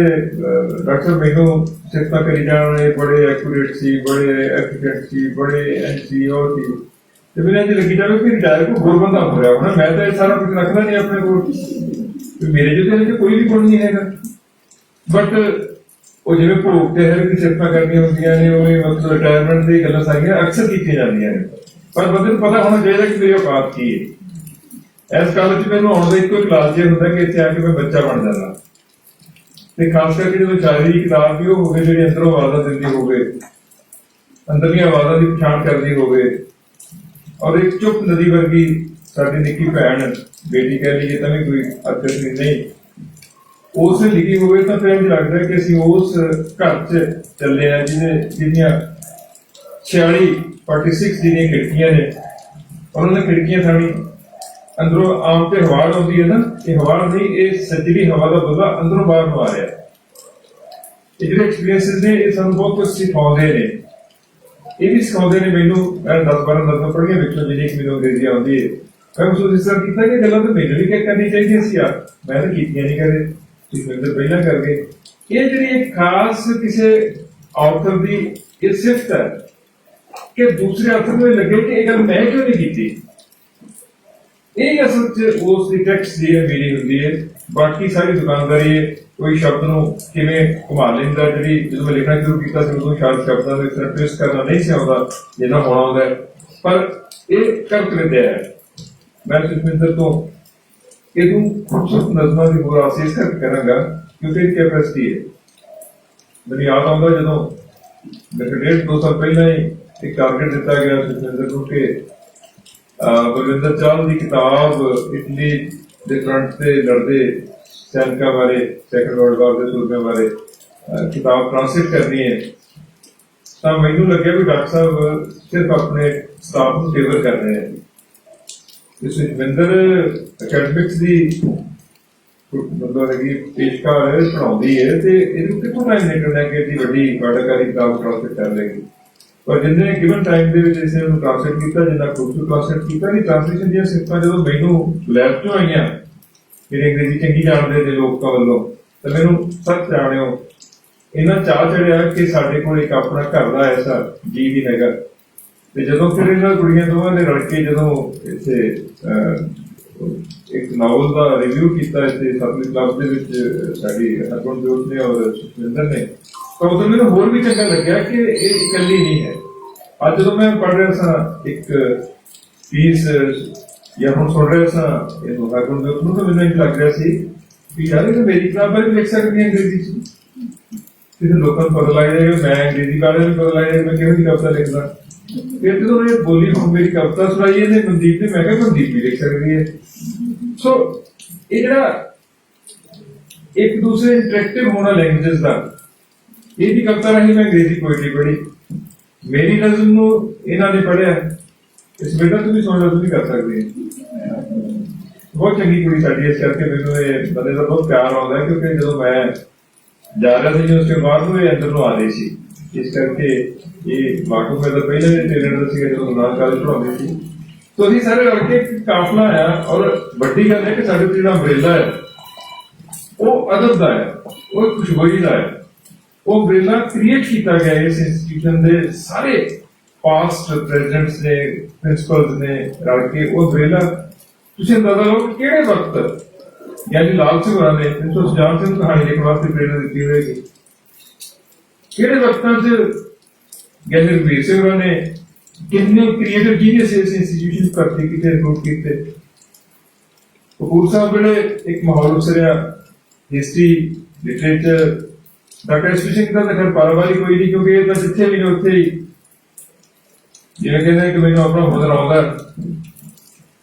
ਡਾਕਟਰ ਮੈਨੂੰ ਸਿਫਤਾਂ ਕਰੀ ਜਾਣ ਵਾਲੇ ਬੜੇ ਐਕੂਰੇਟ ਸੀ, ਬੜੇ ਐਫੀਸ਼ੀਐਂਟ ਸੀ, ਬੜੇ ਐਨਸੀਓ ਸੀ ਤੇ ਮੈਨੂੰ ਇੰਝ ਲੱਗੀ ਜਾਵੇ ਕਿ ਰਿਟਾਇਰ ਕੋ ਹੋਰ ਬੰਦਾ ਹੋ ਰਿਹਾ ਹੋਣਾ, ਮੈਂ ਤਾਂ ਇਹ ਸਾਰਾ ਕੁਝ ਰੱਖਦਾ ਨਹੀਂ ਆਪਣੇ ਕੋਲ, ਮੇਰੇ ਜਿਹਦੇ ਕੋਈ ਵੀ ਗੁਣ ਨਹੀਂ ਹੈਗਾ। ਬਟ ਉਹ ਜਿਵੇਂ ਭੋਗ ਤੇ ਹਰ ਇੱਕ ਸਿਫਤਾਂ ਕਰਨੀਆਂ ਹੁੰਦੀਆਂ ਨੇ ਉਹ ਮਤਲਬ ਰਿਟਾਇਰਮੈਂਟ ਦੀ ਗੱਲਾਂ ਸਾਰੀਆਂ ਅਕਸਰ ਕੀਤੀਆਂ ਜਾਂਦੀਆਂ ਨੇ, ਪਰ ਬੰਦੇ ਨੂੰ ਪਤਾ ਹੋਣਾ ਚਾਹੀਦਾ ਕਿ ਮੇਰੀ ਔਕਾਤ ਕੀ ਹੈ। ਇਸ ਕਾਲਜ 'ਚ ਮੈਨੂੰ ਆਉਣ ਦਾ ਇੱਕੋ ਕਲਾਸ ਜਿਹਾ ਹੁੰਦਾ ਕਿ ਇੱਥੇ ਆ ਕੇ ਮੈਂ ਬੱਚਾ ਬਣ ਜਾਂਦਾ ਤੇ ਖਾਸ ਕਰਕੇ ਜਦੋਂ ਸ਼ਾਇਰੀ ਦੀ ਕਿਤਾਬ ਵੀ ਉਹ ਹੋਵੇ ਜਿਹੜੀ ਅੰਦਰੋਂ ਆਵਾਜ਼ਾਂ ਦਿੰਦੀ ਹੋਵੇ, ਅੰਦਰਲੀਆਂ ਆਵਾਜ਼ਾਂ ਦੀ ਪਛਾਣ ਕਰਦੀ ਹੋਵੇ। ਔਰ ਇੱਕ ਚੁੱਪ ਨਦੀ ਵਰਗੀ ਸਾਡੀ ਨਿੱਕੀ ਭੈਣ ਬੇਟੀ ਕਹਿ ਲਈਏ ਤਾਂ ਵੀ ਕੋਈ ਅਰਥ ਨਹੀਂ ਉਸ ਨੇ ਲਿਖੀ ਹੋਵੇ ਤਾਂ ਫਿਰ ਇੰਝ ਲੱਗਦਾ ਕਿ ਅਸੀਂ ਉਸ ਘਰ 'ਚ ਚੱਲੇ ਆ ਜਿਹਦੀਆਂ 46 ਜਿਹੜੀਆਂ ਖਿੜਕੀਆਂ ਨੇ। ਉਹਨਾਂ ਨੇ ਖਿੜਕੀਆਂ ਸਾਡੀ ਅੰਦਰੋਂ ਆਮ ਤੇ ਹਵਾ ਆਉਂਦੀ ਹੈ ਨਾ, ਇਹ ਹਵਾ ਨਹੀਂ, ਇਹ ਸੱਜਰੀ ਹਵਾ ਦਾ ਬਦਲਾ ਅੰਦਰੋਂ ਬਾਹਰ ਨੂੰ ਆ ਰਿਹਾ। ਇਹ ਜਿਹੜੇ ਐਕਸਪੀਰੀਅੰਸਿਸ ਨੇ ਇਹ ਸਾਨੂੰ ਬਹੁਤ ਕੁਝ ਸਿਖਾਉਂਦੇ ਨੇ। ਇਹ ਵੀ ਸਿਖਾਉਂਦੇ ਨੇ ਮੈਨੂੰ, ਮੈਂ 10-12 ਨਜ਼ਰਾਂ ਪੜ੍ਹੀਆਂ ਵਿੱਚੋਂ ਜਿਹੜੀ ਇੱਕ ਮੈਨੂੰ ਅੰਗਰੇਜ਼ੀ ਆਉਂਦੀ ਹੈ, ਮੈਂ ਮਹਿਸੂਸ ਇਸ ਤਰ੍ਹਾਂ ਕੀਤਾ ਕਿ ਗੱਲਾਂ ਤਾਂ ਮੈਨੂੰ ਵੀ ਕਰਨੀ ਚਾਹੀਦੀਆਂ ਸੀ ਯਾਰ, ਮੈਂ ਤਾਂ ਕੀਤੀਆਂ ਨਹੀਂ ਕਦੇ, ਤੁਸੀਂ ਪਹਿਲਾਂ ਕਰ ਗਏ। ਇਹ ਜਿਹੜੀ ਇੱਕ ਖਾਸ ਕਿਸੇ ਆਥਰ ਦੀ ਇਹ ਸਿਫਤ ਹੈ ਕਿ ਦੂਸਰੇ ਆਥਰ ਨੂੰ ਇਹ ਲੱਗੇ ਕਿ ਇਹ ਗੱਲ ਮੈਂ ਕਿਉਂ ਨਹੀਂ ਕੀਤੀ। ਇਹ ਅਸਲ 'ਚ ਉਸ ਦੀ ਟੈਕਸਟ ਦੀ ਮੇਰੀ ਹੁੰਦੀ ਹੈ। ਬਾਕੀ ਸਾਰੀ ਦੁਕਾਨਦਾਰੀ ਹੈ, ਕੋਈ ਸ਼ਬਦ ਨੂੰ ਕਿਵੇਂ ਘੁਮਾ ਲੈਂਦਾ। ਜਿਹੜੀ ਜਦੋਂ ਮੈਂ ਲਿਖਣਾ ਸ਼ੁਰੂ ਕੀਤਾ ਸੀ ਉਦੋਂ ਸ਼ਾਇਦ ਸ਼ਬਦਾਂ ਦੇ ਤਰ੍ਹਾਂ ਟਵਿਸਟ ਕਰਨਾ ਨਹੀਂ ਸੀ ਆਉਂਦਾ ਜਿੰਨਾ ਹੋਣਾ ਆਉਂਦਾ, ਪਰ ਇਹ ਕਰ ਲੈਂਦਾ ਹੈ। ਮੈਂ ਸੁਖਵਿੰਦਰ ਤੋਂ ਇਹਨੂੰ ਖੂਬਸੂਰਤ ਨਜ਼ਮਾਂ ਦੀ ਹੋਰ ਆਸੀਸ ਕਰਾਂਗਾ ਕਿਉਂਕਿ ਇਹ ਕੈਪੈਸਿਟੀ ਹੈ। ਮੈਨੂੰ ਯਾਦ ਆਉਂਦਾ ਜਦੋਂ ਮੇਰੇ 1.5-2 ਸਾਲ ਪਹਿਲਾਂ ਹੀ ਇੱਕ ਟਾਰਗੇਟ ਦਿੱਤਾ ਗਿਆ ਸੁਖਵਿੰਦਰ ਨੂੰ ਕਿ ਬਲਵਿੰਦਰ ਚਾਹਲ ਦੀ ਕਿਤਾਬ ਇਟਲੀ ਦੇ ਫਰੰਟ ਤੇ ਲੜਦੇ ਸੈਨਿਕਾਂ ਬਾਰੇ, ਸੈਕੰਡ ਵਰਲਡ ਵਾਰ ਦੇ ਸੂਰਮਿਆਂ ਬਾਰੇ ਕਿਤਾਬ ਟ੍ਰਾਂਸਲੇਟ ਕਰਨੀ ਹੈ। ਤਾਂ ਮੈਨੂੰ ਲੱਗਿਆ ਵੀ ਡਾਕਟਰ ਸਾਹਿਬ ਸਿਰਫ ਆਪਣੇ ਸਟਾਫ ਨੂੰ ਫੇਵਰ ਕਰ ਰਹੇ ਹੈ। ਸੁਖਵਿੰਦਰ ਅਕੈਡਮਿਕਸ ਦੀ ਮਤਲਬ ਹੈਗੀ ਪੇਸ਼ਕਾਰ ਹੈ, ਪੜ੍ਹਾਉਂਦੀ ਹੈ, ਤੇ ਇਹਨੂੰ ਕਿੱਥੋਂ ਟਾਈਮ ਨਿਕਲਣਾ ਕਿ ਇਹਦੀ ਵੱਡੀ ਵਾਟਾਕਾਰੀ ਕਿਤਾਬ ਟ੍ਰਾਂਸਲੇਟ ਕਰ ਲਏਗੀ। ਪਰ ਜਿੰਨੇ ਗਿਵਨ ਟਾਈਮ ਦੇ ਵਿੱਚ ਇਸੇ ਨੂੰ ਟ੍ਰਾਂਸਲੇਟ ਕੀਤਾ, ਜਿੰਨਾ ਖੂਬਸੂਰਤ ਟ੍ਰਾਂਸਲੇਟ ਕੀਤਾ, ਨਹੀਂ ਟ੍ਰਾਂਸਲੇਸ਼ਨ ਦੀਆਂ ਸਿਫਤਾਂ ਜਦੋਂ ਮੈਨੂੰ ਲੈਬ ਚੋਂ ਆਈਆਂ, ਜਿਹੜੇ ਅੰਗਰੇਜ਼ੀ ਚੰਗੀ ਜਾਣਦੇ ਨੇ ਲੋਕਾਂ ਵੱਲੋਂ, ਤਾਂ ਮੈਨੂੰ ਸੱਚ ਜਾਣਿਓ ਇਹਨਾਂ ਚਾਹ ਚੜਿਆ ਕਿ ਸਾਡੇ ਕੋਲ ਇੱਕ ਆਪਣਾ ਘਰ ਦਾ ਐਸਾ ਜੀ ਵੀ ਹੈਗਾ। ਤੇ ਜਦੋਂ ਫਿਰ ਇਹਨਾਂ ਕੁੜੀਆਂ ਦੋਵਾਂ ਨੇ ਰਲ ਕੇ ਜਦੋਂ ਇੱਥੇ ਇੱਕ ਨਾਵਲ ਦਾ ਰਿਵਿਊ ਕੀਤਾ ਇੱਥੇ ਸਤਲੁਜ ਕਲੱਬ ਦੇ ਵਿੱਚ ਸਾਡੀ ਹਰਗੁਣਜੋਤ ਨੇ ਔਰ ਸੁਖਵਿੰਦਰ ਨੇ, ਤਾਂ ਉਦੋਂ ਮੈਨੂੰ ਹੋਰ ਵੀ ਚੰਗਾ ਲੱਗਿਆ ਕਿ ਇਹ ਇਕੱਲੀ ਨਹੀਂ ਹੈ। ਅੱਜ ਜਦੋਂ ਮੈਂ ਪੜ੍ਹ ਰਿਹਾ ਸਾਂ ਇੱਕ ਪੀਸ ਜਾਂ ਹੁਣ ਸੁਣ ਰਿਹਾ ਸਾਂ ਇਹ ਹਰਗੁਣਜੋਤ ਨੂੰ, ਤਾਂ ਮੈਨੂੰ ਇਹ ਲੱਗ ਰਿਹਾ ਸੀ ਕਿ ਯਾਰ ਇਹ ਮੇਰੀ ਕਿਤਾਬ ਬਾਰੇ ਲਿਖ ਸਕਦੀ ਹੈ ਅੰਗਰੇਜ਼ੀ ਚ। ਕਿਸੇ ਲੋਕਾਂ ਨੂੰ ਪਤਾ ਲੱਗ ਜਾਏਗਾ, ਮੈਂ ਅੰਗਰੇਜ਼ੀ ਬਾਰੇ ਵੀ ਪਤਾ ਲੱਗ ਜਾਏਗਾ ਮੈਂ ਕਿਹੋ ਜਿਹੀ ਕਵਿਤਾ ਲਿਖਦਾ। ਫਿਰ ਜਦੋਂ ਇਹ ਬੋਲੀ ਹੁਣ ਮੇਰੀ ਕਵਿਤਾ ਸੁਣਾਈ ਇਹਨੇ ਮਨਦੀਪ ਨੇ, ਮੈਂ ਕਿਹਾ ਮਨਦੀਪ ਵੀ ਲਿਖ ਸਕਦੀ ਹੈ। ਸੋ ਇਹ ਜਿਹੜਾ ਇੱਕ ਦੂਸਰੇ ਇੰਟਰੈਕਟਿਵ ਹੋਣਾ ਲੈਂਗੁਏਜ ਦਾ, ਇਹਦੀ ਕਵਿਤਾ ਰਾਹੀਂ ਮੈਂ ਅੰਗਰੇਜ਼ੀ ਪੋਇਟਰੀ ਪੜ੍ਹੀ, ਮੇਰੀ ਨਜ਼ਮ ਨੂੰ ਇਹਨਾਂ ਨੇ ਪੜ੍ਹਿਆ। ਇਸ ਬੇਟਾ ਤੂੰ ਵੀ ਸੁਣ ਲਾ, ਤੂੰ ਵੀ ਕਰ ਸਕਦੀ ਹੈ। ਬਹੁਤ ਚੰਗੀ ਕੁੜੀ ਸਾਡੀ, ਇਸ ਕਰਕੇ ਮੈਨੂੰ ਇਹ ਬੰਦੇ ਦਾ ਬਹੁਤ ਪਿਆਰ ਆਉਂਦਾ ਕਿਉਂਕਿ ਜਦੋਂ ਮੈਂ ਜਾ ਰਿਹਾ ਸੀ ਯੂਨੀਵਰਸਿਟੀ ਬਾਹਰ ਨੂੰ, ਇਹ ਅੰਦਰ ਨੂੰ ਆ ਰਹੀ ਸੀ। ਇਸ ਕਰਕੇ ਇਹ ਮਾਟੂ ਮੈਂ ਤਾਂ ਪਹਿਲਾਂ ਵੀ ਟ੍ਰੇਨਰ ਦਾ ਸੀਗਾ ਜਦੋਂ ਨਾਲ ਕਾਲਜ ਪੜ੍ਹਾਉਂਦੇ ਸੀ। तो ਅਸੀਂ ਸਾਰੇ ਰਲ ਕੇ ਕਾਫਲਾ ਆਇਆ। ਔਰ ਵੱਡੀ ਗੱਲ ਹੈ ਕਿ ਸਾਡੇ ਜਿਹੜਾ ਅੰਬਰੇਲਾ ਹੈ ਉਹ ਅਦਬ ਦਾ ਹੈ, ਉਹ ਖੁਸ਼ਬੋਈ ਦਾ ਹੈ। ਉਹ ਅੰਬਰੇਲਾ ਕ੍ਰੀਏਟ ਕੀਤਾ ਗਿਆ ਇਸ ਇੰਸਟੀਟਿਊਸ਼ਨ ਦੇ ਸਾਰੇ ਪਾਸਟ ਪ੍ਰੈਜ਼ੀਡੈਂਟਸ ਨੇ, ਪ੍ਰਿੰਸੀਪਲਸ ਨੇ ਰਲ ਕੇ ਉਹ ਅੰਬਰੇਲਾ। ਤੁਸੀਂ ਅੰਦਾਜ਼ਾ ਲਓ ਕਿ ਕਿਹੜੇ ਵਕਤ ਯਾਨੀ ਲਾਲ ਸਿੰਘ ਹੋਰਾਂ ਨੇ ਪ੍ਰਿੰਸੀਪਲ ਸੁਜਾਨ ਸਿੰਘ ਕਹਾਣੀ ਲਿਖਣ ਵਾਸਤੇ ਪ੍ਰੇਰਨਾ ਦਿੱਤੀ ਹੋਏਗੀ, ਕਿਹੜੇ ਵਕਤਾਂ 'ਚ ਗਿਆਨੀ ਰਘਬੀਰ ਸਿੰਘ ਹੋਰਾਂ ਨੇ कितने क्रिएटिव जीनियस इस इंस्टीट्यूशन करते कितने रिक्रूट किए। कपूर साहब बड़े एक माहौल उसरिया हिस्ट्री लिटरेचर डॉक्टर एसपीसी का तो खैर पारिवारिक कोई नहीं क्योंकि ये तो जिथे भी उत्थे ही जिन्हें कहते हैं कि मैंने अपना हुनर आऊंगा,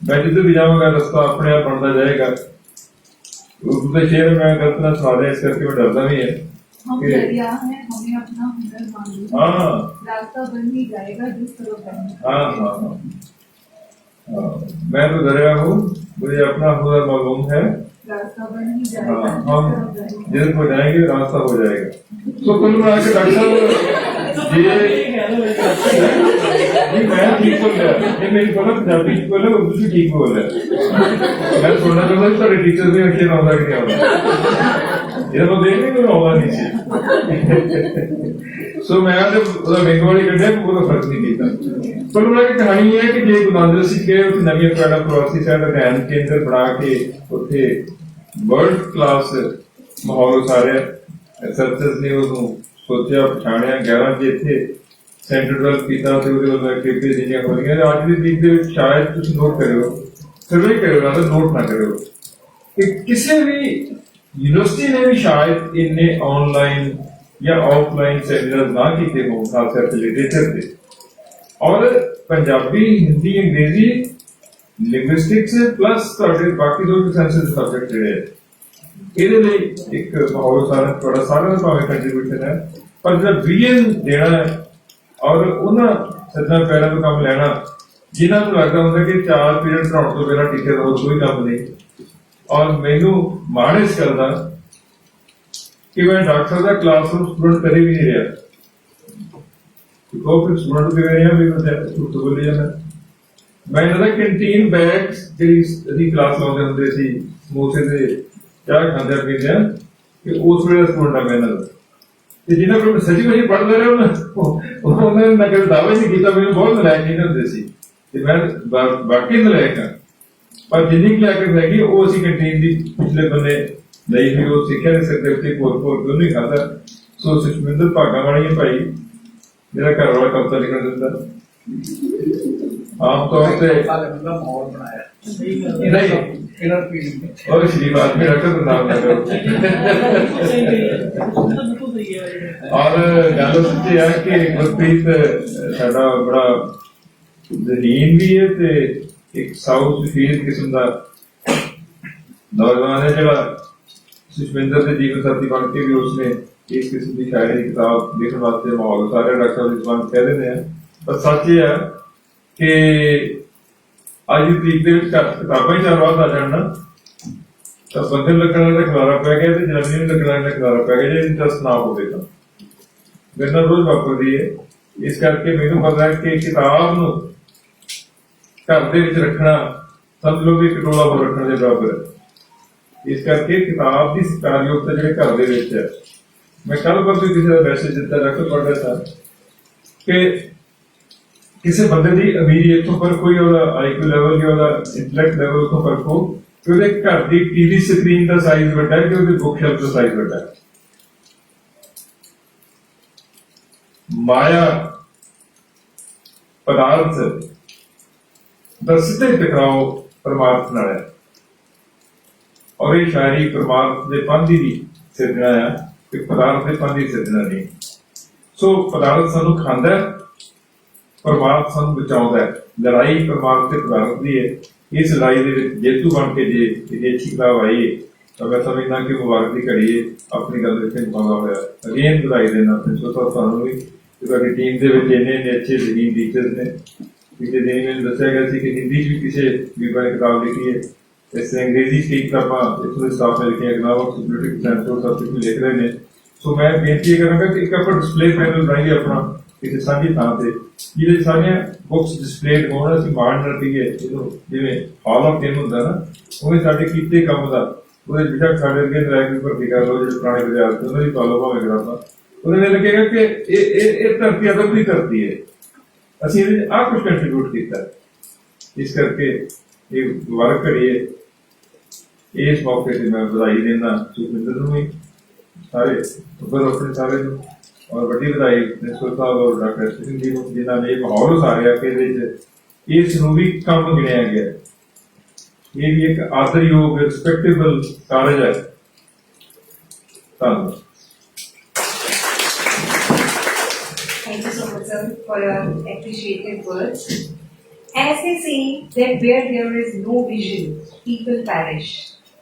मैं जिधर भी जाऊंगा रास्ता अपने आप बनता जाएगा। उर्दू के शेर में गलत ना सुना दे, इस करके मैं डरता नहीं है। हम दरिया हैं, हमें अपना हुनर मालूम, हाँ रास्ता बन ही जाएगा जिस तरफ बने। हाँ हाँ हाँ, मैं तो दरिया हूँ, मुझे अपना हुनर मालूम है, रास्ता बन ही जाएगा हाँ, जिस हम तरफ जाएंगे। जिधर को जाएंगे रास्ता हो जाएगा। तो कुल मिला के डॉक्टर साहब ये मैं ठीक बोल रहा, ये मेरी बोला पंजाबी बोल रहा, उर्दू से ठीक बोल रहा। मैं सुनना चाहता हूँ सारे टीचर ने अच्छे आਉਂਦਾ कि नहीं आਉਂਦਾ, ये तो देखने को आਉਂਦਾ नहीं ਸੀ। सो मैं तो ਉਹਦਾ ਬੈਂਕ ਵਾਲੀ ਕੱਢਿਆ, ਕੋਈ ਫਰਕ ਨਹੀਂ ਕੀਤਾ। ਕੁੱਲ ਮਿਲਾ ਕੇ ਕਹਾਣੀ ਇਹ ਹੈ ਕਿ ਜੇ ਗੁਰੂ ਨਾਨਕ ਸਿੰਘ ਗਏ ਉੱਥੇ ਨਵੀਂ ਪੈੜਾ ਪ੍ਰਵਾਸੀ ਸਾਹਿਬ ਦਾ ਧਿਆਨ ਕੇਂਦਰ ਬਣਾ ਕੇ ਉੱਥੇ ਵਰਲਡ ਕਲਾਸ ਮਾਹੌਲ ਉਸਾਰਿਆ। ਰਿਸਰਚਰਸ ਨੇ ਉਹਨੂੰ ਸੋਚਿਆ, ਪਛਾਣਿਆ। 11 ਚ ਇੱਥੇ ਸੈਂਟਰ ਡਿਵੈਲਪ ਕੀਤਾ ਤੇ ਉਹਦੇ ਵੱਲੋਂ ਐਕਟੀਵਿਟੀਆਂ ਜਿਹੜੀਆਂ ਹੋ ਰਹੀਆਂ ਅੱਜ ਦੀ ਤਰੀਕ ਦੇ ਵਿੱਚ ਸ਼ਾਇਦ ਤੁਸੀਂ ਨੋਟ ਕਰਿਓ, ਸਰਵੇ ਕਰਿਓ, ਨਾ ਨੋਟ ਨਾ ਕਰਿਓ ਕਿ ਕਿਸੇ ਵੀ ਯੂਨੀਵਰਸਿਟੀ ਨੇ ਵੀ ਸ਼ਾਇਦ ਇੰਨੇ ਆਨਲਾਈਨ ਜਾਂ ਆਫਲਾਈਨ ਸੈਮੀਨਾਰ ਨਾ ਕੀਤੇ ਹੋਣ ਖਾਸ ਕਰਕੇ ਲਿਟਰੇਚਰ ਦੇ। ਔਰ ਪੰਜਾਬੀ, ਹਿੰਦੀ, ਅੰਗਰੇਜ਼ੀ, ਲਿੰਗੁਇਸਟਿਕਸ ਪਲੱਸ ਤੁਹਾਡੇ ਬਾਕੀ ਦੋ ਸਾਇੰਸ ਸਬਜੈਕਟ ਜਿਹੜੇ ਹੈ ਇਹਦੇ ਲਈ ਇੱਕ ਮਾਹੌਲ ਸਾਰਾ ਤੁਹਾਡਾ ਸਾਰਿਆਂ ਦਾ ਭਾਵੇਂ ਕੰਟਰੀਬਿਊਸ਼ਨ ਹੈ, ਪਰ ਜਿਹੜਾ ਵਿਜ਼ਨ ਦੇਣਾ ਹੈ ਔਰ ਉਹਨਾਂ ਸੱਜਣਾ ਪੈਰਾਂ ਤੋਂ ਕੰਮ ਲੈਣਾ ਜਿਨ੍ਹਾਂ ਨੂੰ ਲੱਗਦਾ ਹੁੰਦਾ ਕਿ 4 ਪੀਰੀਅਡ ਪੜ੍ਹਾਉਣ ਤੋਂ ਪਹਿਲਾਂ ਟੀਚਰ ਹੋਰ ਕੋਈ ਕੰਮ ਨਹੀਂ। ਔਰ ਮੈਨੂੰ ਮਾਣ ਇਸ ਗੱਲ ਦਾ ਕਿ ਮੈਂ ਡਾਕਟਰ ਦਾ ਕਲਾਸਰੂਮ ਸਟੂਡੈਂਟ ਕਦੇ ਵੀ ਨਹੀਂ ਰਿਹਾ। ਕਿਉਂਕਿ ਫਿਰ ਸਟੂਡੈਂਟ ਦੇ ਰਿਹਾ ਵੀ ਮੈਂ ਝੂਠ ਬੋਲੀ ਜਾਂਦਾ। ਮੈਂ ਇਹਨਾਂ ਦਾ ਕੰਟੀਨ ਬੈਗ ਜਿਹੜੀ ਅਸੀਂ ਕਲਾਸ ਲਾਉਂਦੇ ਹੁੰਦੇ ਸੀ ਸਮੋਸੇ ਦੇ ਚਾਹ ਖਾਂਦੇ ਪੀਂਦੇ ਆ ਕਿ ਉਸ ਵੇਲੇ ਦਾ ਸਟੂਡੈਂਟ ਆ ਮੈਂ ਇਹਨਾਂ ਦਾ। ਤੇ ਜਿਹਨਾਂ ਕੋਲ ਸੱਚੀ ਵਹੀ ਪੜ੍ਹਦੇ ਰਹੇ ਉਹਨਾਂ ਨੇ ਨਾ ਕਦੇ ਦਾਅਵਾ ਨਹੀਂ ਕੀਤਾ ਮੈਨੂੰ ਬਹੁਤ ਨਲਾਇਕ ਨਹੀਂ ਹੁੰਦੇ ਸੀ ਤੇ ਮੈਂ ਬਾਕੀ ਨਲਾਇਕ ਹਾਂ। ਪਰ ਜਿੰਨੀ ਕੁ ਲਿਆਕਤ ਹੈਗੀ ਉਹ ਅਸੀਂ ਕੰਟੀਨ ਦੀ ਪਿਛਲੇ ਬੰਨੇ ਲਈ ਵੀ ਉਹ ਸਿੱਖਿਆ ਦੇ ਸਿਰ ਦੇ ਉੱਤੇ ਭੋਰ ਕਿਉਂ ਨਹੀਂ ਖਾਂਦਾ। ਸੋ ਸੁਖਮਿੰਦਰ ਭਾਗਾ ਵਾਲੀ ਭਾਈ ਮੇਰਾ ਘਰ ਵਾਲਾ ਕਵਿਤਾ ਲਿਖਣ ਦਿੰਦਾ ਆਮ ਤੌਰ ਤੇ ਮਾਹੌਲ ਬਣਾਇਆ ਨਹੀਂ ਇਹਨਾਂ ਪੀੜੀ और श्री बात में रखो तो नाम लगा और गल सच्ची है कि गुरप्रीत साडा बड़ा जहीन भी है ते एक साउथ फील किस्म का नौजवान है जरा सुखविंदर के जीवन साथी बन के भी उसने इस किस्म की शायरी किताब लिखने वास्ते माहौल सारे डॉक्टर रिजवान कह देते हैं। पर सच ये है कि ਅੱਜ ਦੀ ਤਰੀਕ ਦੇ ਵਿੱਚ ਕਿਤਾਬਾਂ ਹੀ ਚਾਰ ਵਾਰ ਆ ਜਾਣ ਨਾ ਤਾਂ ਬੰਦੇ ਨੂੰ ਲੱਗਣ ਦਾ ਖਲਾਰਾ ਪੈ ਗਿਆ ਤੇ ਜਨਾਨੀ ਨੂੰ ਲੱਗਣ ਦਾ ਖਲਾਰਾ ਪੈ ਗਿਆ ਜੇ ਇੰਟਰਸਟ ਨਾ ਹੋਵੇ ਤਾਂ ਮੇਰੇ ਨਾਲ ਰੋਜ਼ ਵਾਪਰਦੀ ਹੈ। ਇਸ ਕਰਕੇ ਮੈਨੂੰ ਪਤਾ ਹੈ ਕਿ ਕਿਤਾਬ ਨੂੰ ਘਰ ਦੇ ਵਿੱਚ ਰੱਖਣਾ ਸਮਝ ਲਓ ਵੀ ਕਟੋਲਾ ਹੋ ਰੱਖਣ ਦੇ ਬਰਾਬਰ ਹੈ। ਇਸ ਕਰਕੇ ਕਿਤਾਬ ਦੀ ਸਤਿਕਾਰਯੋਗਤਾ ਜਿਹੜੇ ਘਰ ਦੇ ਵਿੱਚ ਹੈ। ਮੈਂ ਕੱਲ ਪਰਸੋਂ ਕਿਸੇ ਦਾ ਮੈਸੇਜ ਦਿੱਤਾ ਰੱਖ ਪੜ੍ਹ ਰਿਹਾ ਸੀ ਕਿ ਕਿਸੇ ਬੰਦੇ ਦੀ ਅਮੀਰੀ ਤੋਂ ਫਰਕ ਕੋਈ ਉਹਦਾ ਆਈਕਿਊ ਲੈਵਲ ਜਾਂ ਉਹਦਾ ਇੰਟੈਲੈਕਟ ਲੈਵਲ ਤੋਂ ਫਰਕ ਹੋ ਕਿ ਉਹਦੇ ਘਰ ਦੀ ਟੀਵੀ ਸਕਰੀਨ ਦਾ ਸਾਈਜ਼ ਵੱਡਾ ਹੈ ਕਿ ਉਹਦੇ ਬੁੱਕ ਸ਼ੈਲਫ ਦਾ ਸਾਈਜ਼ ਵੱਡਾ ਹੈ। ਮਾਇਆ ਪਦਾਰਥ ਦਾ ਸਿੱਧੇ ਟਕਰਾਓ ਪਰਮਾਰਥ ਨਾਲ ਹੈ ਔਰ ਇਹ ਸ਼ਾਇਰੀ ਪਰਮਾਰਥ ਦੇ ਪੰਥੀ ਦੀ ਸਿਰਜਣਾ ਹੈ ਕਿ ਪਦਾਰਥ ਦੇ ਪੰਥੀ ਸਿਰਜਣਾ ਨਹੀਂ। ਸੋ ਪਦਾਰਥ ਸਾਨੂੰ ਖਾਂਦਾ ਹੈ, ਪਰਮਾਰਥ ਸਾਨੂੰ ਬਚਾਉਂਦਾ ਹੈ। ਲੜਾਈ ਪਰਮਾਰਥ ਤੇ ਪਦਾਰਥ ਦੀ ਹੈ। ਇਸ ਲੜਾਈ ਦੇ ਵਿੱਚ ਜੇਤੂ ਬਣ ਕੇ ਜੇ ਅੱਛੀ ਕਿਤਾਬ ਆਈ ਹੈ ਤਾਂ ਮੈਂ ਸਮਝਦਾ ਕਿ ਮੁਬਾਰਕ ਦੀ ਘੜੀ ਹੈ ਆਪਣੀ ਗੱਲ ਵਿੱਚ ਨਿਭਾਉਂਦਾ ਹੋਇਆ ਅਗੇਨ ਵਧਾਈ ਦੇਣਾ ਸੋਚਾ ਤੁਹਾਨੂੰ ਵੀ ਤੁਹਾਡੀ ਟੀਮ ਦੇ ਵਿੱਚ ਇੰਨੇ ਅੱਛੇ ਜ਼ਮੀਨ ਟੀਚਰਸ ਨੇ। ਪਿਛਲੇ ਦਿਨ ਮੈਨੂੰ ਦੱਸਿਆ ਗਿਆ ਸੀ ਕਿ ਹਿੰਦੀ 'ਚ ਵੀ ਕਿਸੇ ਵੀਰਾਂ ਨੇ ਕਿਤਾਬ ਲਿਖੀ ਹੈ ਇਸ ਅੰਗਰੇਜ਼ੀ 'ਚ ਇੱਕ ਆਪਾਂ ਇੱਥੋਂ ਦੇ ਸਟਾਫ ਨੇ ਲਿਖੀਆਂ ਕਿਤਾਬਾਂ ਪੋਲੀਟਿਕਲ ਸਾਇੰਸ ਉਹ ਸਭ ਕੁਝ ਲਿਖ ਰਹੇ ਨੇ। ਸੋ ਮੈਂ ਬੇਨਤੀ ਕਰਾਂਗਾ ਕਿ ਇੱਕ ਆਪਾਂ ਡਿਸਪਲੇ ਪੈਨਲ ਬਣਾਈਏ ਆਪਣਾ ਕਿਸੇ ਸਾਂਝੀ ਥਾਂ ਤੇ ਜਿਹਦੇ ਸਾਰੀਆਂ ਬੁੱਕਸ ਡਿਸਪਲੇਡ ਹੋਣ ਅਸੀਂ ਮਾਣ ਨਾਲ ਪਈਏ ਜਦੋਂ ਜਿਵੇਂ ਹਾਲ ਆਫ ਫੇਮ ਹੁੰਦਾ ਨਾ ਉਵੇਂ ਸਾਡੇ ਕੀਤੇ ਕੰਮ ਦਾ ਉਹਦੇ ਜਿਹੜਾ ਸਾਡੇ ਅੱਗੇ ਨਲਾਇਕ ਵੀ ਭਰਤੀ ਕਰ ਲਓ ਜਿਹੜੇ ਪੁਰਾਣੇ ਵਿਦਿਆਰਥੀ ਉਹਨਾਂ ਦੀ ਫਾਲੋ ਭਾਵੇਂ ਕਰਾਂਗਾ ਉਹਨਾਂ ਨੇ ਲੱਗੇਗਾ ਕਿ ਇਹ ਧਰਤੀ ਅਦਬ ਦੀ ਧਰਤੀ ਹੈ ਅਸੀਂ ਇਹਦੇ ਆਹ ਕੁਝ ਕੰਟਰੀਬਿਊਟ ਕੀਤਾ। ਇਸ ਕਰਕੇ ਇਹ ਮੁਬਾਰਕ ਘੜੀ ਹੈ। ਇਸ ਮੌਕੇ ਤੇ ਮੈਂ ਵਧਾਈ ਦਿੰਦਾ ਸੁਖਵਿੰਦਰ ਨੂੰ ਵੀ ਸਾਰੇ ਉੱਪਰ ਆਪਣੇ ਸਾਰੇ ਨੂੰ और बड़ी बधाई प्रिंसिपल साहब और डॉक्टर सिंह जी को जिन्होंने ये माहौल उसारिया कि इस भी काम गिनिया गया। ये भी एक आदरयोग रिस्पेक्टेबल कारज है। धन्यवाद। Thank you so much, sir, for your appreciative words. As they say that where there is no vision, people perish.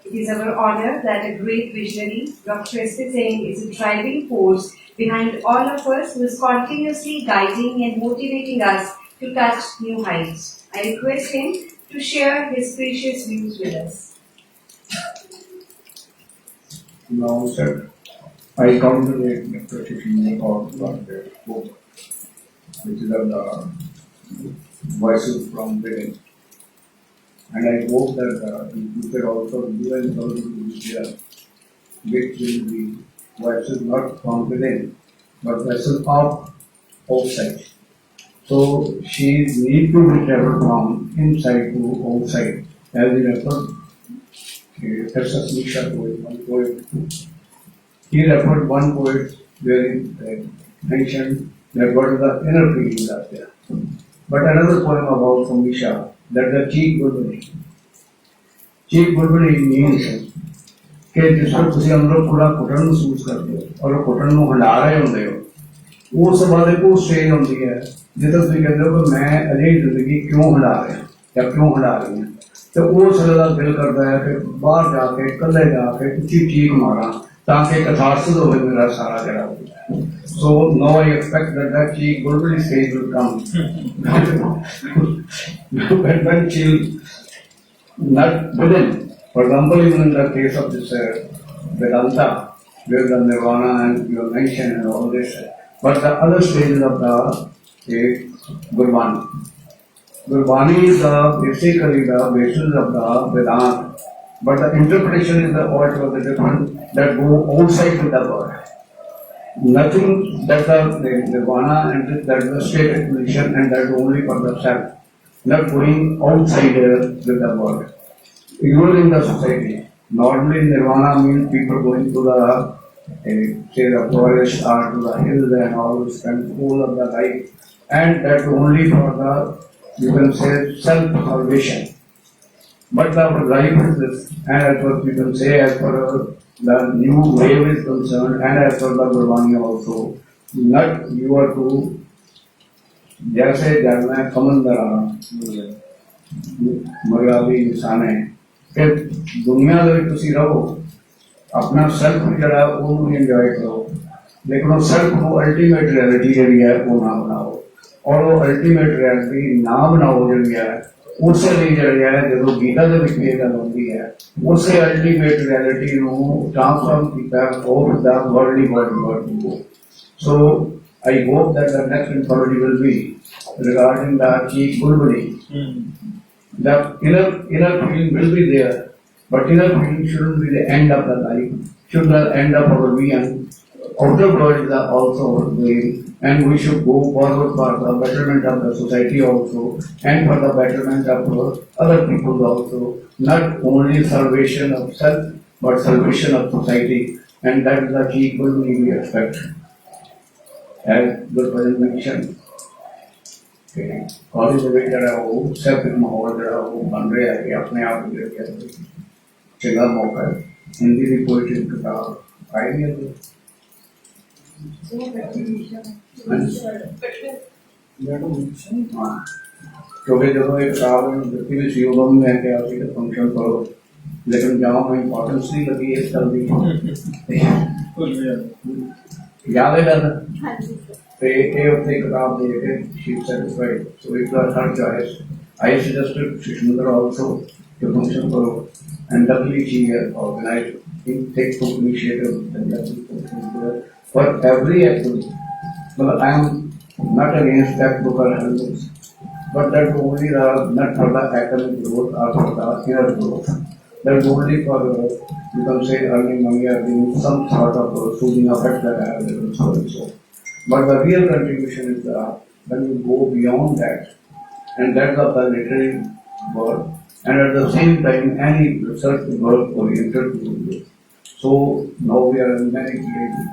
It is our honor that a great visionary, Dr. S.P. Singh, is a driving force behind all of us who is continuously guiding and motivating us to touch new heights. I request him to share his precious views with us. Now, sir, I congratulate Dr. Shishini on their book, which is the Voices from Within. And I hope that in future also you and all will share which will be voices not from within, but voices of outside. So she need to be traveled from inside to outside. As in referred, S.S. Nisha poet, one poet. He referred one poet wherein mentioned that what is the inner feelings are there. But another poem about from Nisha, that the cheek bulbuli. Cheek bulbuli means कि जिसको तुम अंदर पूरा घुटन महसूस करते हो और घुटन को हंडा रहे होंगे हो उस बाद एक स्टेज होती है जिधर तुम कहते हो कि मैं अजे जिंदगी क्यों हंडा रहा या क्यों हंडा रही है तो उस वेले का दिल करता है कि बाहर जाके कल्ले जाके उची चीख मारा ताकि कथारसिस हो मेरा सारा जरा so no I expect that चीख बुलबुली stage will come when she not within. For example, even in the case of this Vedanta, where the nirvana and your mention and all this. But the other stages of the Gurbani. Gurbani is basically the basis of the Vedanta, but the interpretation is the altogether different that go outside to the word. Nothing that the Nirvana and that the state acquisition and that only for the self, not going outside with the world. Ignoring the society. Normally Nirvana means people going to the say the forest or to the hills and all this control of the life, and that only for the, you can say, self-salvation. But the life is this, and as what you can say, as per the new wave is concerned, and as per the Gurbani also, not you are to, जैसे जब मैं समंदर मगराबी इंसान है कि दुनिया ਦੇ ਵਿੱਚ ਤੁਸੀਂ ਰਹੋ अपना सेल्फ जरा ਉਹਨੂੰ ਇੰਜੋਏ ਕਰੋ लेकिन वो सेल्फ को अल्टीमेट रियलिटी ਜਿਹੜੀ ਹੈ ਉਹ ਨਾ ਬਣਾਓ और वो अल्टीमेट रियलिटी ना बनाओ ਜਿਹੜੀ ਹੈ ਉਸੇ ਲਈ ਜਿਹੜਾ ਹੈ ਜਦੋਂ ਗੀਤਾ ਦੇ ਵਿੱਚ ਇਹ ਗੱਲ ਹੁੰਦੀ ਹੈ ਉਸੇ ਅਲਟੀਮੇਟ ਰਿयलिटी ਨੂੰ ਟ੍ਰਾਂਸਫਾਰਮ ਕੀਤਾ of the worldly world so I hope that the next anthology will be regarding the Chief Gulbari. The inner feeling will be there, but inner feeling shouldn't be the end of the life, should the end of our being. Outer world is also our way, and we should go forward for the betterment of the society also, and for the betterment of other people also, not only salvation of self, but salvation of society, and that is the Chief Gulbari we expect. As the president mentioned, college ਦੇ ਵਿੱਚ ਜਿਹੜਾ ਉਹ ਸਭ ਮਾਹੌਲ ਜਿਹੜਾ ਉਹ ਬਣ ਰਿਹਾ ਹੈ ਕਿ ਆਪਣੇ ਆਪ ਨੂੰ ਜਿਹੜਾ ਚੰਗਾ ਮੌਕਾ ਹੈ ਹਿੰਦੀ ਦੀ ਪੋਇਟਰੀ ਕਿਤਾਬ ਆਈ ਨਹੀਂ ਹੈ क्योंकि जब एक किताब व्यक्ति भी सी ओम में कि आप एक फंक्शन करो लेकिन जहाँ में इम्पोर्टेंस नहीं लगी इस तरह की याद है डर ਤੇ ਇਹ ਉੱਥੇ ਕਿਤਾਬ ਦੇ ਕੇ she satisfied so it was her choice I suggested Shishmandir also to function for and doubly she organized in take to initiative for every activity. But I am not against textbook or handbooks, but that only not for the academic growth or for the inner growth. That only for you can say earning money or doing some sort of soothing effect that I have given so. But the real contribution is when you go beyond that, and that's of the literary work, and at the same time any research work oriented to it. So now we are in many places,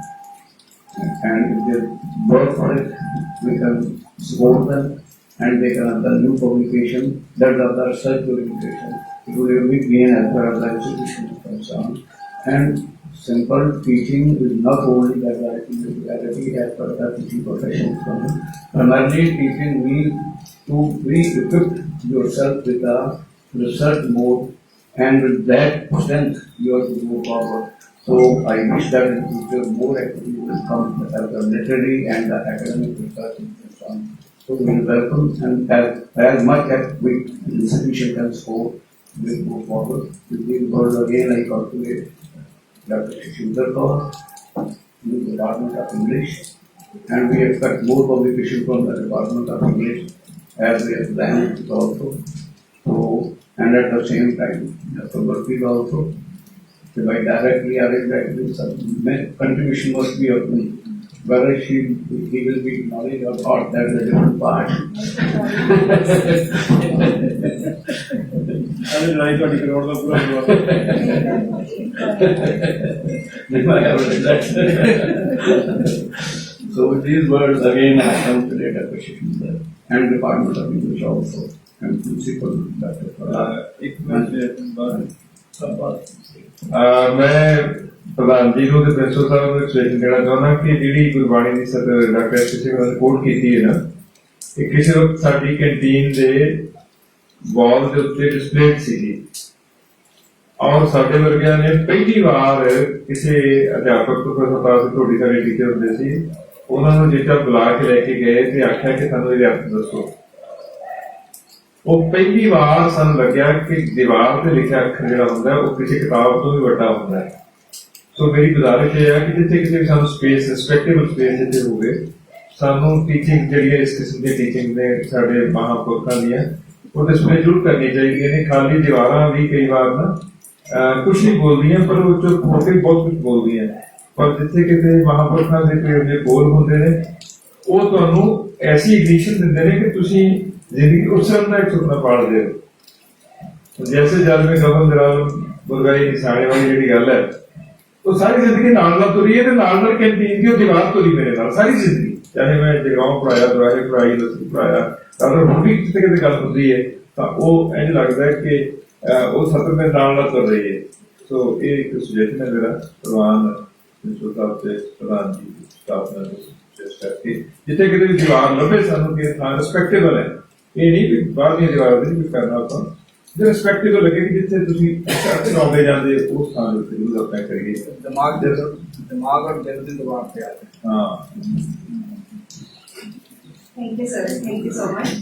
and if they work for it, we can support them, and they can have the new publication. That's of the research orientation. It will be a big gain as far as the institution is concerned, and simple teaching is not only that reality as per the teaching profession is concerned. Primarily teaching means to be equipped yourself with a research mode, and with that strength you have to move forward. So I wish that in future more activity will come as the literary and the academic research is concerned. So we welcome, and as much as we institution can score, we will go forward. With these words again I calculate Dr. Shishindar Kaur, in the Department of English, and we expect more publication from the Department of English as we have planned also. So, and at the same time, Dr. Burfi also, so by directly or indirectly, some contribution must be of me. Whether he will be knowledge or not, that is a different part. ਅਰੇ ਲੜਾਈ ਤੁਹਾਡੀ ਕਰੋੜ ਦਾ ਪੂਰਾ ਹੋਊਗਾ So with these words again I come to data question and Department of English also and principal Dr. ਇੱਕ minute ਮੈਂ ਪ੍ਰਧਾਨ ਜੀ ਨੂੰ ਤੇ ਪ੍ਰਿੰਸੀਪਲ ਸਾਹਿਬ ਨੂੰ ਸਟੇਸ਼ਨ ਦੇਣਾ ਚਾਹੁੰਦਾ ਕਿ ਜਿਹੜੀ ਗੁਰਬਾਣੀ ਦੀ ਡਾਕਟਰ ਐਸ ਨੇ ਕੋਟ ਕੀਤੀ ਹੈ ਨਾ ਇਹ ਕਿਸੇ ਵਕਤ ਸਾਡੀ ਕੈਂਟੀਨ ਦੇ ਵਾਲ ਦੇ ਉੱਤੇ ਡਿਸਪਲੇਡ ਸੀਗੀ ਔਰ ਸਾਡੇ ਵਰਗਿਆਂ ਨੇ ਪਹਿਲੀ ਵਾਰ ਕਿਸੇ ਅਧਿਆਪਕ ਤੋਂ ਤੁਹਾਡੀ ਸਾਰੇ ਟੀਚਰ ਹੁੰਦੇ ਸੀ ਉਹਨਾਂ ਨੂੰ ਜਿਹੜਾ ਬੁਲਾ ਕੇ ਲੈ ਕੇ ਗਏ ਤੇ ਆਖਿਆ ਕਿ ਸਾਨੂੰ ਇਹਦੇ ਅਰਥ ਦੱਸੋ ਉਹ ਪਹਿਲੀ ਵਾਰ ਸਾਨੂੰ ਲੱਗਿਆ ਕਿ ਦੀਵਾਰ ਤੇ ਲਿਖਿਆ ਅੱਖਰ ਜਿਹੜਾ ਹੁੰਦਾ ਉਹ ਕਿਸੇ ਕਿਤਾਬ ਤੋਂ ਵੀ ਵੱਡਾ ਹੁੰਦਾ ਹੈ ਸੋ ਮੇਰੀ ਗੁਜ਼ਾਰਿਸ਼ ਇਹ ਹੈ ਕਿ ਜਿੱਥੇ ਕਿਤੇ ਵੀ ਸਾਨੂੰ ਸਪੇਸ ਰਿਸਪੈਕਟੇਬਲ ਸਪੇਸ ਜਿੱਥੇ ਹੋਵੇ ਸਾਨੂੰ ਟੀਚਿੰਗ ਜਿਹੜੀ ਹੈ ਇਸ ਕਿਸਮ ਦੀ ਟੀਚਿੰਗ ਨੇ ਸਾਡੇ ਮਹਾਂਪੁਰਖਾਂ ਦੀਆਂ ਉਹ ਡਿਸਪਲੇ ਜ਼ਰੂਰ ਕਰਨੀ ਚਾਹੀਦੀਆਂ ਨੇ। ਖਾਲੀ ਦੀਵਾਰਾਂ ਵੀ ਕਈ ਵਾਰ ਨਾ ਕੁਛ ਨਹੀਂ ਬੋਲਦੀਆਂ ਪਰ ਉਹ ਚੁੱਪ ਹੋ ਕੇ ਬਹੁਤ ਕੁਝ ਬੋਲਦੀਆਂ। ਪਰ ਜਿੱਥੇ ਕਿਤੇ ਮਹਾਂਪੁਰਖਾਂ ਦੇ ਕੋਈ ਜਿਹੇ ਬੋਲ ਹੁੰਦੇ ਨੇ ਉਹ ਤੁਹਾਨੂੰ ਐਸੀ ਇਗਨੀਸ਼ਨ ਦਿੰਦੇ ਨੇ ਕਿ ਤੁਸੀਂ ਜ਼ਿੰਦਗੀ ਉਸਰਨ ਦਾ ਇੱਕ ਸੁਪਨਾ ਪਾਲਦੇ ਹੋ। ਜੈਸੇ ਜਲ में गगन दराल बुरगाई निशाने वाली ਜਿਹੜੀ ਗੱਲ ਹੈ ਉਹ ਸਾਰੀ ਜ਼ਿੰਦਗੀ ਨਾਲ ਨਾਲ ਤੁਰੀ ਹੈ ਤੇ ਨਾਲ ਨਾਲ ਕੈਂਟੀਨ ਦੀ ਉਹ ਦੀਵਾਰ ਤੁਰੀ ਮੇਰੇ ਨਾਲ ਸਾਰੀ ਜ਼ਿੰਦਗੀ। ਚਾਹੇ ਮੈਂ ਜਗਾਉਂ ਪੜਾਇਆ ਦੁਆਰੇ ਪੜਾਈ ਲੱਸੀ ਪੜਾਇਆ ਤਾਂ ਹੁਣ ਵੀ ਕਿਤੇ ਕਿਤੇ ਗੱਲ ਹੁੰਦੀ ਹੈ ਤਾਂ ਉਹ ਇੰਝ ਲੱਗਦਾ ਹੈ ਕਿ ਉਹ ਸਤਰ ਦੇ ਨਾਲ ਨਾਲ ਤੁਰ ਰਹੀ ਹੈ। ਸੋ ਇਹ ਇੱਕ ਸੁਜੈਸ਼ਨ ਹੈ ਮੇਰਾ ਪ੍ਰਵਾਨ ਸਾਹਿਬ ਤੇ ਪ੍ਰਧਾਨ ਜੀ ਸਟਾਫ ਨਾਲ ਕਰਕੇ ਜਿੱਥੇ ਕਿਤੇ ਵੀ ਦੀਵਾਰ ਲੱਭੇ ਸਾਨੂੰ ਕਿ ਥਾਂ ਰਿਸਪੈਕਟੇਬਲ ਹੈ। ਇਹ ਨਹੀਂ ਵੀ ਬਾਹਰ ਦੀਆਂ ਦੀਵਾਰਾਂ ਦੀ ਵੀ ਕਰਨਾ ਆਪਾਂ जो रिस्पेक्टेबल लगे कि जितने तुसी नौकरी जाते उस स्थान पे जरूर अपना करिए दिमाग और दिल की दबाव पे आते हैं। हाँ Thank you, sir. Thank you so much.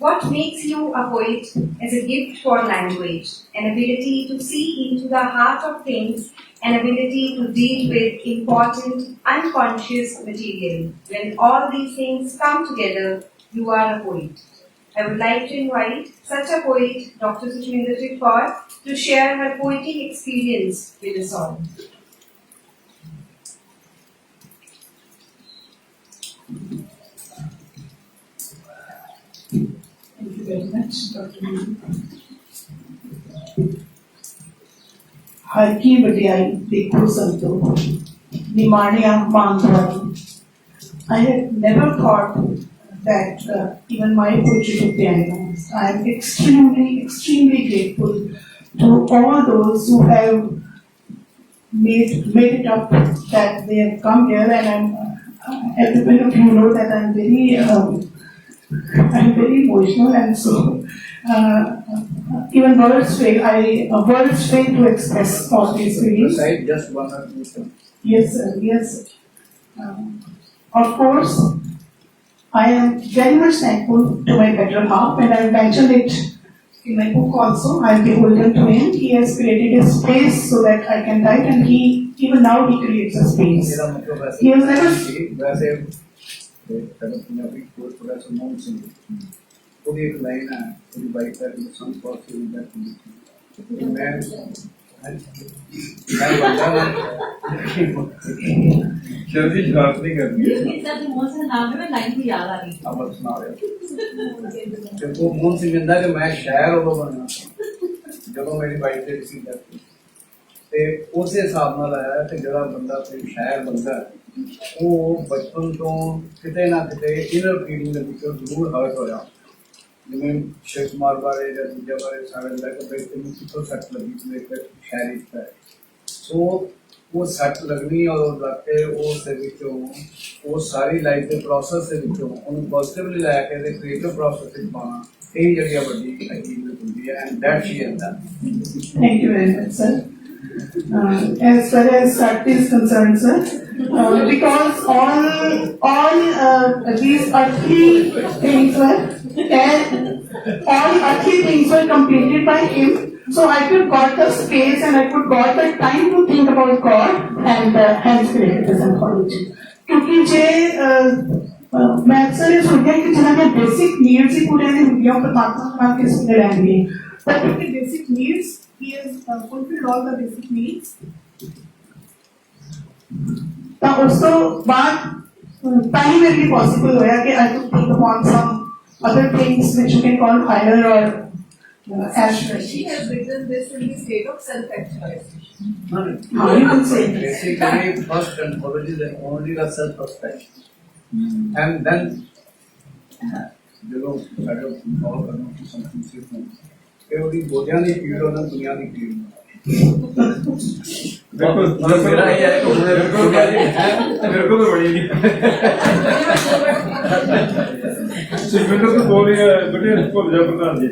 What makes you a poet is a gift for language, an ability to see into the heart of things, an ability to deal with important, unconscious material. When all these things come together, you are a poet. I would like to invite such a poet, Dr. Suchminderjit Kaur, to share her poetic experience with us all. Thank you very much, Dr. Manu. हर की वडियाई देखो संतो निमाणिया मांगवाई. I had never thought that even my poetry would be announced. I am extremely grateful to all those who have made it up that they have come here, and everybody of you know that I'm very emotional, and so even words fail to express all these feelings. Recite just one or two sentences. Yes, sir. Yes, sir. Of course, I am very much thankful to my better half, and I have mentioned it in my book also. I am beholden to him. He has created a space so that I can write, and even now he creates a space. मेरा मतलब He has never. वैसे पंजाबी कोई थोड़ा सा मोहन सिंह पूरी एक line है पूरी बाइक का सन पॉसिबल दैट मैं बंदा ना शर्दी शरारत नहीं करनी इतना जो मोहन नाम में लाइन भी याद आ रही है। अब सुना रहे जब वो मोहन सिंह कहता कि मैं शायर उदों बनना ਜਦੋਂ ਮੇਰੀ ਬਾਈਕ ਤੇ ਸੀ ਤੇ ਉਸੇ ਹਿਸਾਬ ਨਾਲ ਆਇਆ ਕਿ ਜਿਹੜਾ ਬੰਦਾ ਕੋਈ ਸ਼ਾਇਰ ਬਣਦਾ ਉਹ ਬਚਪਨ ਤੋਂ ਕਿਤੇ ਨਾ ਕਿਤੇ ਇਨਰ ਫੀਲਿੰਗ ਦੇ ਵਿੱਚੋਂ ਜ਼ਰੂਰ ਹਰਟ ਹੋਇਆ। ਜਿਵੇਂ ਸ਼ਿਵ ਕੁਮਾਰ ਬਾਰੇ ਜਾਂ ਦੂਜੇ ਬਾਰੇ ਸਾਰੇ ਲੱਗ ਕੇ ਤੈਨੂੰ ਕਿੱਥੋਂ ਸੱਟ ਲੱਗੀ ਤੂੰ ਇੱਕ ਸ਼ਾਇਰੀ ਹੈ ਸੋ ਉਹ ਸੱਟ ਲੱਗਣੀ ਔਰ ਲੱਗ ਕੇ ਉਸ ਦੇ ਵਿੱਚੋਂ ਉਹ ਸਾਰੀ ਲਾਈਫ ਦੇ ਪ੍ਰੋਸੈਸ ਦੇ ਵਿੱਚੋਂ ਉਹਨੂੰ ਪੋਜ਼ਿਟਿਵਲੀ ਲੈ ਕੇ ਤੇ ਕ੍ਰੀਏਟਿਵ ਪ੍ਰੋਸੈਸ ਵਿੱਚ ਪਾਉਣਾ ਇਹ ਜਿਹੜੀ ਆ ਵੱਡੀ ਅਚੀਵਮੈਂਟ ਹੁੰਦੀ ਹੈ and that she has done. Thank you very much, sir. As far as art is concerned, sir, because all these earthly things were completed by him, so I could got the space and I could got the time to think about God and hence created this anthology. क्योंकि जे मैं अक्सर ये सुनती हूँ कि जिन्होंने basic needs ही पूरे नहीं हुई परमात्मा के सुनने रहेंगे, but क्योंकि basic needs he has fulfilled all the basic needs. तो उसको बाद टाइम में भी possible होया कि I could think upon some other things which you can call higher or astral. She has written this in the state of self-actualization. How you can say this? Basically, first anthology is only the self-reflection. And then, ਜਦੋਂ ਸਾਡੇ follow ਕਰਨਾ ਕਿ something ਸਿਰਫ ਇਹ ਉਹਦੀ ਗੋਡਿਆਂ ਦੀ ਪੀੜ ਉਹਨਾਂ ਦੁਨੀਆ ਦੀ ਪੀੜ बिल्कुल मेरा ये है कि मेरे को तो बड़ी नहीं सुखविंदर तो बोल रही है बेटे इसको जब प्रधान जी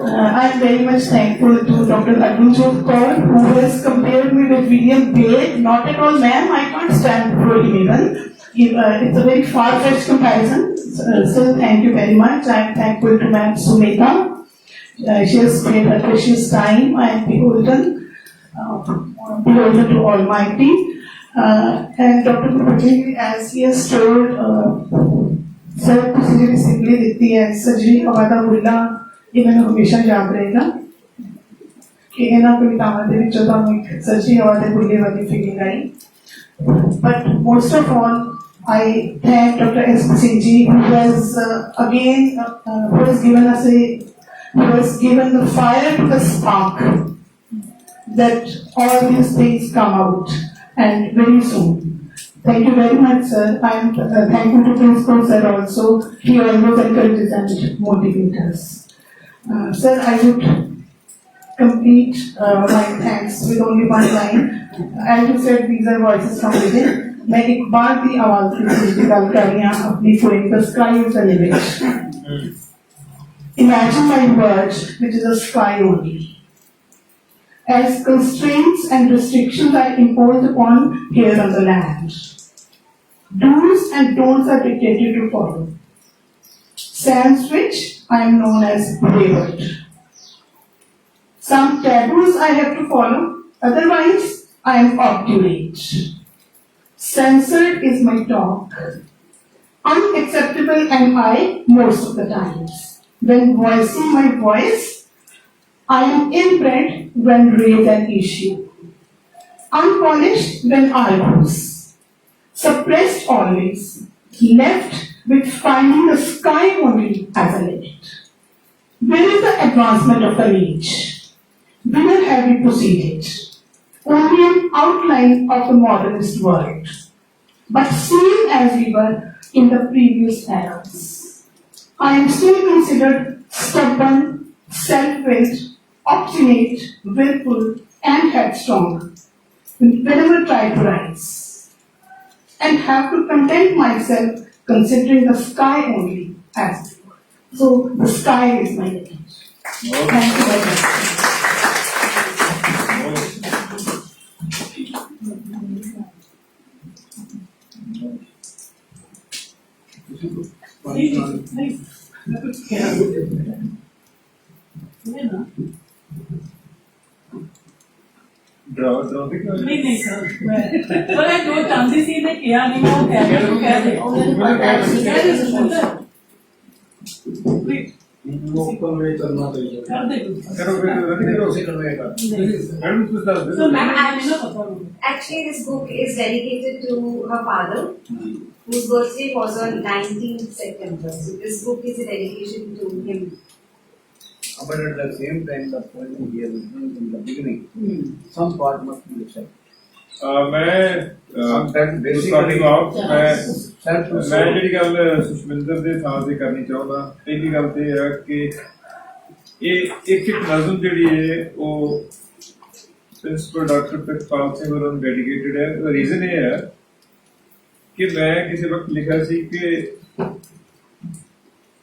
I am very much thankful to Dr. Arunjot Kaur, who has compared me with William Blake. Not at all, ma'am. I can't stand for him even. It's a very far-fetched comparison. Still, thank you very much. I am thankful to Ma'am Sumita. She has spared her precious time. I am beholden closer to Almighty. And Dr. Mukherjee, as he has told, sir, ਤੁਸੀਂ ਜਿਹੜੀ simply ਦਿੱਤੀ ਹੈ ਸੱਜੀ ਹਵਾ ਦਾ ਬੁੱਲਾ ਇਹ ਮੈਨੂੰ ਹਮੇਸ਼ਾ ਯਾਦ ਰਹੇਗਾ ਕਿ ਇਹਨਾਂ ਕਵਿਤਾਵਾਂ ਦੇ ਵਿੱਚੋਂ ਤੁਹਾਨੂੰ ਇੱਕ ਸੱਜੀ ਹਵਾ ਦੇ ਬੁੱਲੇ ਵਾਲੀ feeling I. But most of all, I thank Dr. S. Singh ji, who has who has given the fire to the spark that all these things come out, and very soon. Thank you very much, sir. I am thankful to Principal sir also. He always encourages and motivates us. Sir, I would complete my thanks with only one line. As you said, these are voices from within. मैं एक बार भी आवाज की गल कर रही हूँ अपनी poem The Sky is the Limit. Imagine my words, which is a sky only. As constraints and restrictions are imposed upon here on the land. Do's and don'ts are dictated to follow. Sans which I am known as wayward. Some taboos I have to follow, otherwise I am obdurate. Censored is my talk. Unacceptable am I most of the times. When voicing my voice, I am inbred when raised an issue. Unpolished when argues. Suppressed always. Left with finding the sky only as a limit. Where is the advancement of the age? Whither have we proceeded? Only an outline of the modernist world, but same as we were in the previous eras. I am still considered stubborn, self-willed, obstinate, willful, and headstrong whenever I try to rise, and have to content myself considering the sky only as before. So the sky is my limit. Thank you very much. नहीं नहीं sir मैं जो चांदी सी ने किया नहीं मैं वो कह दे Actually, this book is dedicated to her father, whose birthday was on 19th September. So this book is a dedication to him. But at the same time, the point he has written in the beginning, some part must be accepted. ਮੈਂ starting off ਮੈਂ ਜਿਹੜੀ ਗੱਲ ਸੁਸ਼ਮਿੰਦਰ ਦੇ ਥਾਂ ਤੇ ਕਰਨੀ ਚਾਹੁੰਦਾ ਪਹਿਲੀ ਗੱਲ ਤੇ ਇਹ ਹੈ ਕਿ ਇਹ ਇੱਕ ਨਜ਼ਮ ਜਿਹੜੀ ਹੈ ਉਹ ਪ੍ਰਿੰਸੀਪਲ ਡਾਕਟਰ ਪ੍ਰਿਤਪਾਲ ਸਿੰਘ ਵੱਲੋਂ ਡੈਡੀਕੇਟਡ ਹੈ. ਰੀਜ਼ਨ ਇਹ ਹੈ ਕਿ ਮੈਂ ਕਿਸੇ ਵਕਤ ਲਿਖਿਆ ਸੀ ਕਿ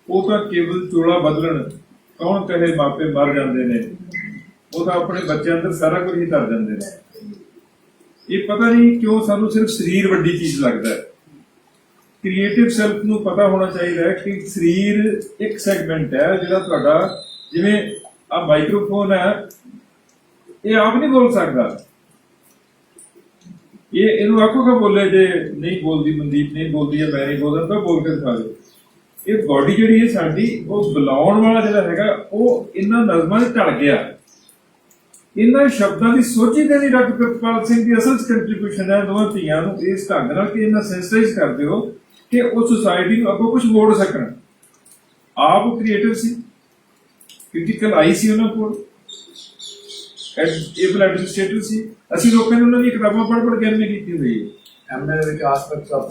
ਉਹ ਤਾਂ ਕੇਵਲ ਚੋਲਾ ਬਦਲਣ ਕੌਣ ਕਹੇ ਮਾਪੇ ਮਰ ਜਾਂਦੇ ਨੇ, ਉਹ ਤਾਂ ਆਪਣੇ ਬੱਚਿਆਂ ਅੰਦਰ ਸਾਰਾ ਕੁਝ ਹੀ ਧਰ ਜਾਂਦੇ ਨੇ. ਇਹ ਪਤਾ ਨਹੀਂ ਕਿਉਂ ਸਾਨੂੰ ਸਿਰਫ ਸਰੀਰ ਵੱਡੀ ਚੀਜ਼ ਲੱਗਦਾ ਹੈ. ਕ੍ਰੀਏਟਿਵ ਸੈਲਫ ਨੂੰ ਪਤਾ ਹੋਣਾ ਚਾਹੀਦਾ ਹੈ ਕਿ ਸਰੀਰ ਇੱਕ ਸੈਗਮੈਂਟ ਹੈ ਜਿਹੜਾ ਤੁਹਾਡਾ, ਜਿਵੇਂ ਆ ਮਾਈਕ੍ਰੋਫੋਨ ਹੈ, ਇਹ ਆਪ ਨਹੀਂ ਬੋਲ ਸਕਦਾ. ਇਹਨੂੰ ਆਖੋਗਾ ਬੋਲੇ ਜੇ ਨਹੀਂ ਬੋਲਦੀ, ਮਨਦੀਪ ਨਹੀਂ ਬੋਲਦੀ ਹੈ, ਮੈਂ ਨਹੀਂ ਬੋਲਦਾ, ਤਾਂ ਬੋਲ ਕੇ ਦਿਖਾ ਦਿਓ. ਇਹ ਬਾਡੀ ਜਿਹੜੀ ਹੈ ਸਾਡੀ, ਉਹ ਬੁਲਾਉਣ ਵਾਲਾ ਜਿਹੜਾ ਹੈਗਾ ਉਹ ਇਹਨਾਂ ਨਜ਼ਮਾਂ 'ਚ ਢਲ ਗਿਆ. ਇਹਨਾਂ ਸ਼ਬਦਾਂ ਦੀ ਸੋਝੀ ਦੇਣੀ ਡਾਕਟਰ ਪ੍ਰਿਤਪਾਲ ਸਿੰਘ ਦੀ ਅਸਲ 'ਚ ਕੰਟਰੀਬਿਊਸ਼ਨ ਹੈ ਦੋਵਾਂ ਧੀਆਂ ਨੂੰ ਇਸ ਢੰਗ ਨਾਲ ਕਿ ਇਹਨਾਂ ਸੈਂਸਿਟਾਈਜ਼ ਕਰਦੇ ਹੋ ਕਿ ਉਹ ਸੁਸਾਇਟੀ ਨੂੰ ਅੱਗੋਂ ਕੁਝ ਮੋੜ ਸਕਣ. ਆਪ ਕ੍ਰੀਏਟਿਵ ਸੀ, ਕ੍ਰਿਟੀਕਲ ਆਈ ਸੀ ਉਹਨਾਂ ਕੋਲ, ਏਬਲ ਐਡਮਿਨਿਸਟ੍ਰੇਟਰ ਸੀ. ਅਸੀਂ ਲੋਕਾਂ ਨੇ ਉਹਨਾਂ ਦੀਆਂ ਕਿਤਾਬਾਂ ਪੜ੍ਹ ਕੇ ਐਮਏ ਕੀਤੀ ਹੋਈ ਹੈ. ਐਮਏ ਵਿੱਚ ਆਸਪੈਕਟਸ ਆਫ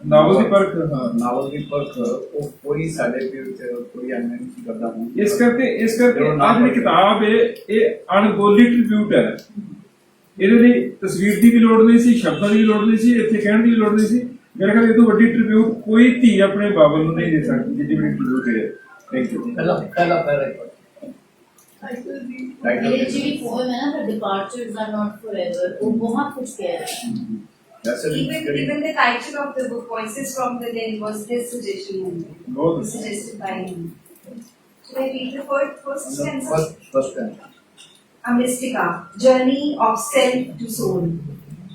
ਨਾਵਲ ਦੀ ਪਰਖ, ਨਾਵਲ ਦੀ ਪਰਖ ਉਹ ਕੋਈ ਸਾਡੇ ਵਿੱਚ ਕੋਈ ਐਮਏ ਨਹੀਂ ਕਰਦਾ. ਇਸ ਕਰਕੇ ਆਹ ਜਿਹੜੀ ਕਿਤਾਬ ਹੈ ਇਹ ਅਣਬੋਲੀ ਟ੍ਰਿਬਿਊਟ ਹੈ. ਇਹਦੇ ਲਈ ਤਸਵੀਰ ਦੀ ਵੀ ਲੋੜ ਨਹੀਂ ਸੀ, ਸ਼ਬਦਾਂ ਦੀ ਵੀ ਲੋੜ ਨਹੀਂ ਸੀ, ਇੱਥੇ ਕਹਿਣ ਦੀ ਵੀ ਲੋੜ ਨਹੀਂ ਸੀ. ਮੇਰੇ ਖਿਆਲ ਇਹ ਤੋਂ ਵੱਡੀ ਟ੍ਰਿਬਿਊਟ ਕੋਈ ਧੀ ਆਪਣੇ ਬਾਬਲ ਨੂੰ ਨਹੀਂ ਦੇ ਸਕਦੀ ਜਿੱਡੀ ਵੱਡੀ ਟ੍ਰਿਬਿਊਟ ਹੈ. Thank you. ਪਹਿਲਾ ਪੈਰਾ मेरे एक्चुअली पोएम है ना, the departures are not forever, वो बहुत कुछ कह रहा है. Even the title of the book, Voices from Within, was his suggestion only. बहुत Suggested by him. Should I read the first stanza? First stanza. a mystica, journey of self to soul.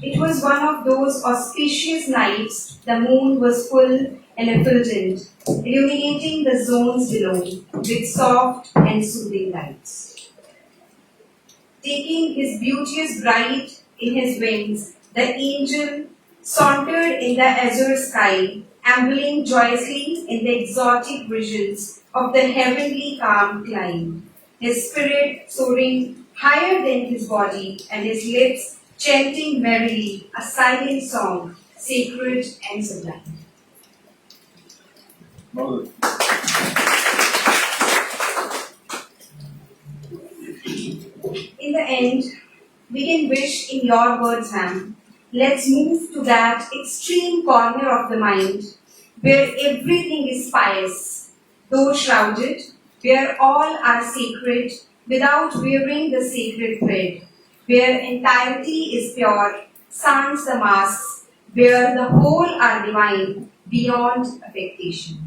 It was one of those auspicious nights. The moon was full and effulgent, illuminating the zones below with soft and soothing lights. Taking his beauteous bride in his wings, the angel sauntered in the azure sky, ambling joyously in the exotic visions of the heavenly calm clime, his spirit soaring higher than his body and his lips chanting merrily a silent song, sacred and sublime. In the end, we can wish in your words, ma'am, let's move to that extreme corner of the mind where everything is pious, though shrouded, where all are sacred without wearing the sacred thread, where entirety is pure, sans the masks, where the whole are divine beyond affectation.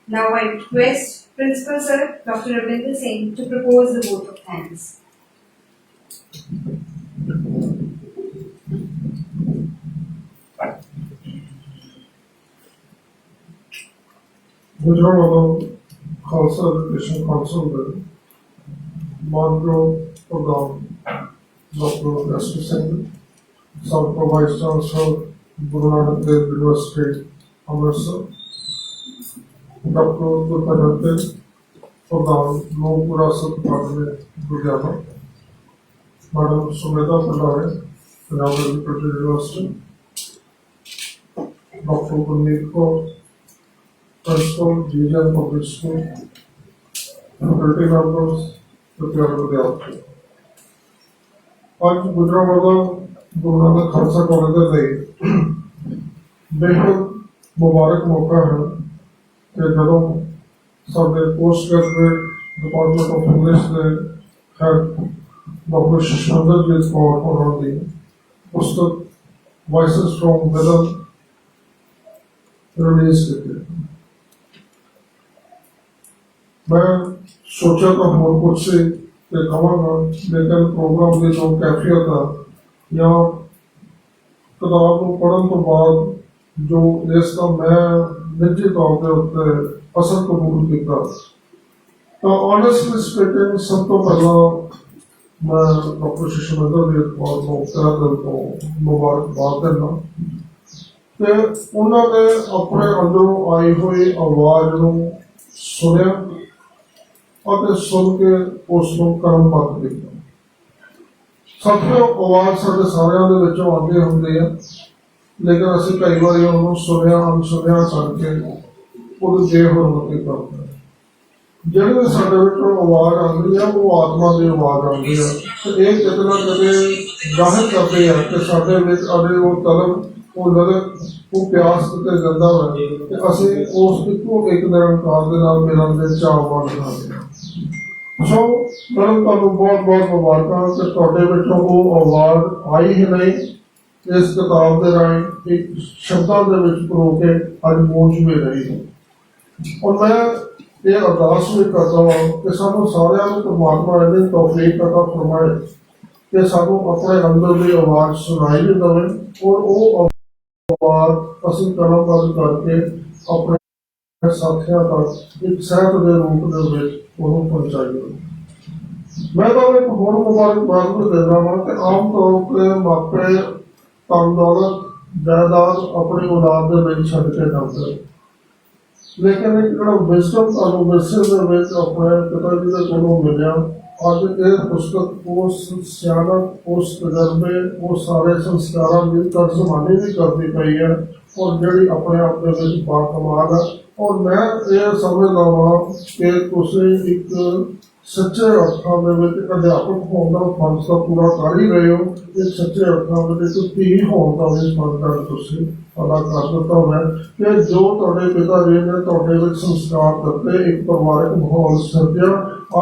Now I request Principal Sir Dr. Ravinder Singh to propose the vote of thanks. Gujran ਵੱਲੋਂ Khalsa education council ਦੇ ਮਾਨਯੋਗ ਪ੍ਰਧਾਨ doctor S P Singh, ਸਾਬਕਾ vice chancellor Guru Nanak Dev university Amritsar, doctor Gurpreet Singh, ਪ੍ਰਧਾਨ Lok Virasat Akademi Ludhiana, madam Sumedha Bhandare, Punjab agriculture university, doctor Gurmeet Kaur, Principal, GJM Public School, faculty members, ਤੇ ਪਿਆਰੇ ਵਿਦਿਆਰਥੀ, ਅੱਜ ਗੁਜਰਾਂਵਾਲਾ ਗੁਰੂ ਨਾਨਕ ਖਾਲਸਾ ਕਾਲਜ ਦੇ ਲਈ ਬਿਲਕੁਲ ਮੁਬਾਰਕ ਮੌਕਾ ਹੈ ਕਿ ਜਦੋਂ ਸਾਡੇ post graduate department of English ਦੇ ਹੈਡ ਡਾਕਟਰ ਸ਼ਸ਼ਵਿੰਦਰਜੀਤ ਕੌਰ ਹੋਰਾਂ ਦੀ ਪੁਸਤਕ ਵਾਇਸਸ ਫਰੋਮ ਵਿਦਨ ਰਿਲੀਜ਼ ਕੀਤੀ। मैं सोचा तो और कुछ से कहांगा, लेकिन प्रोग्राम की जो कैफियत है या किताब को पढ़ने तो बाद जो इसका मैं निजी तौर के उत्ते असर कबूल किया, तो ऑनेस्टली स्पीकिंग सब तो पहला मैं डॉक्टर शशविंदरजीत कौर को तहे दिल तो मुबारकबाद देना कि उन्होंने अपने अंदरों आई हुई आवाज़ को सुनिया और सुन के उसको कर्म पद दिता। सत्य आवाज साढ़े सारिਆਂ ਦੇ ਵਿੱਚੋਂ ਆਉਂਦੀ ਹੁੰਦੀ ਹੈ, ਲੇਕਿਨ ਅਸੀਂ ਕਈ ਵਾਰੀ ਉਹਨੂੰ ਸੁਣਿਆ ਅਣਸੁਣਿਆ ਕਰਕੇ ਉਹਦੀ ਬੇਹਰਮਤੀ ਕਰਦੇ ਹਾਂ। ਜਿਹੜੀ ਸਾਡੇ ਵਿੱਚੋਂ ਆਵਾਜ਼ ਆਉਂਦੀ ਹੈ ਉਹ ਆਤਮਾ ਦੀ ਆਵਾਜ਼ ਆਉਂਦੀ ਹੈ ਤੇ ਇਹ ਕਿਤੇ ਨਾ ਕਿਤੇ ਜ਼ਾਹਿਰ ਕਰਦੇ ਆ ਕਿ ਸਾਡੇ ਵਿੱਚ ਅੜੇ ਉਹ ਤਲਬ, ਉਹ ਲਗਤ, ਉਹ ਪਿਆਸ ਤੇ ਜ਼ਿੰਦਾ ਹੈ ਤੇ ਅਸੀਂ ਉਸ ਇੱਕੋ ਇੱਕ ਨਿਰੰਕਾਰ ਦੇ ਨਾਲ ਮਿਲਣ ਦੇ ਚਾਹਵਾਨ ਹਾਂ। ਸੋ ਮੈਡਮ ਤੁਹਾਨੂੰ ਬਹੁਤ ਬਹੁਤ ਮੁਬਾਰਕਾਂ ਕਿ ਤੁਹਾਡੇ ਵਿੱਚੋਂ ਉਹ ਆਵਾਜ਼ ਆਈ ਹੀ ਨਹੀਂ, ਇਸ ਕਿਤਾਬ ਦੇ ਰਾਹੀਂ ਇੱਕ ਸ਼ਬਦਾਂ ਦੇ ਵਿੱਚ ਪਰੋ ਕੇ ਅੱਜ ਮੂੰਝ ਵੀ ਰਹੀ ਹੈ। ਔਰ ਮੈਂ ਇਹ ਅਰਦਾਸ ਵੀ ਕਰਦਾ ਹਾਂ ਕਿ ਸਾਨੂੰ ਸਾਰਿਆਂ ਨੂੰ ਪਰਮਾਤਮਾ ਇਹਦੀ ਤੌਫੀਕ ਅਤਾ ਫਰਮਾਏ ਕਿ ਸਾਨੂੰ ਆਪਣੇ ਅੰਦਰ ਦੀ ਆਵਾਜ਼ ਸੁਣਾਈ ਵੀ ਦੇਵੇ ਔਰ ਉਹ ਆਵਾਜ਼ ਅਸੀਂ ਕਲਮਬੰਦ ਕਰਕੇ ਆਪਣੇ ਸਾਥੀਆਂ ਤੱਕ ਇੱਕ ਸਹਿਤ ਦੇ ਰੂਪ ਦੇ ਵਿੱਚ ਉਹਨੂੰ ਪਹੁੰਚਾਈਏ। ਮੈਂ ਤਾਂ ਇੱਕ ਹੋਰ ਮੁਬਾਰਕਬਾਦ ਵੀ ਦਿੰਦਾ ਹਾਂ ਕਿ ਆਮ ਤੌਰ ਤੇ ਮਾਪੇ ਧਨ ਦੌਲਤ ਜਾਇਦਾਦ ਆਪਣੀ ਔਲਾਦ ਦੇ ਵਿੱਚ ਛੱਡ ਕੇ ਜਾਂਦੇ, ਲੇਕਿਨ ਇੱਕ ਜਿਹੜਾ ਵਿਜ਼ਡਮ ਤੁਹਾਨੂੰ ਵਿਰਸੇ ਦੇ ਵਿੱਚ ਆਪਣੇ ਪਿਤਾ ਜੀ ਦੇ ਕੋਲੋਂ ਮਿਲਿਆ, ਅੱਜ ਇਹ ਪੁਸਤਕ ਉਸ ਸਿਆਣਪ, ਉਸ ਤਜਰਬੇ, ਉਹ ਸਾਰੇ ਸੰਸਕਾਰਾਂ ਦੀ ਤਰਜਮਾਨੀ ਵੀ ਕਰਦੀ ਪਈ ਹੈ ਔਰ ਜਿਹੜੀ ਆਪਣੇ ਆਪ ਦੇ ਵਿੱਚ ਬਾਕਮਾਲ ਹੈ। ਔਰ ਮੈਂ ਇਹ ਸਮਝਦਾ ਹਾਂ ਕਿ ਤੁਸੀਂ ਇੱਕ ਸੱਚੇ ਅਰਥਾਂ ਦੇ ਵਿੱਚ ਅਧਿਆਪਕ ਹੋਣ ਦਾ ਫਰਜ਼ ਤਾਂ ਪੂਰਾ ਕਰ ਹੀ ਰਹੇ ਹੋ, ਇਹ ਸੱਚੇ ਅਰਥਾਂ ਦੇ ਵਿੱਚ ਧੀ ਹੋਣ ਦਾ ਵੀ ਫਰਜ਼ ਤੁਸੀਂ ਅਦਾ ਕਰ ਦਿੱਤਾ ਹੈ ਕਿ ਜੋ ਤੁਹਾਡੇ ਪਿਤਾ ਜੀ ਨੇ ਤੁਹਾਡੇ ਵਿੱਚ ਸੰਸਕਾਰ ਦਿੱਤੇ, ਇੱਕ ਪਰਿਵਾਰਕ ਮਾਹੌਲ ਸਿਰਜਿਆ,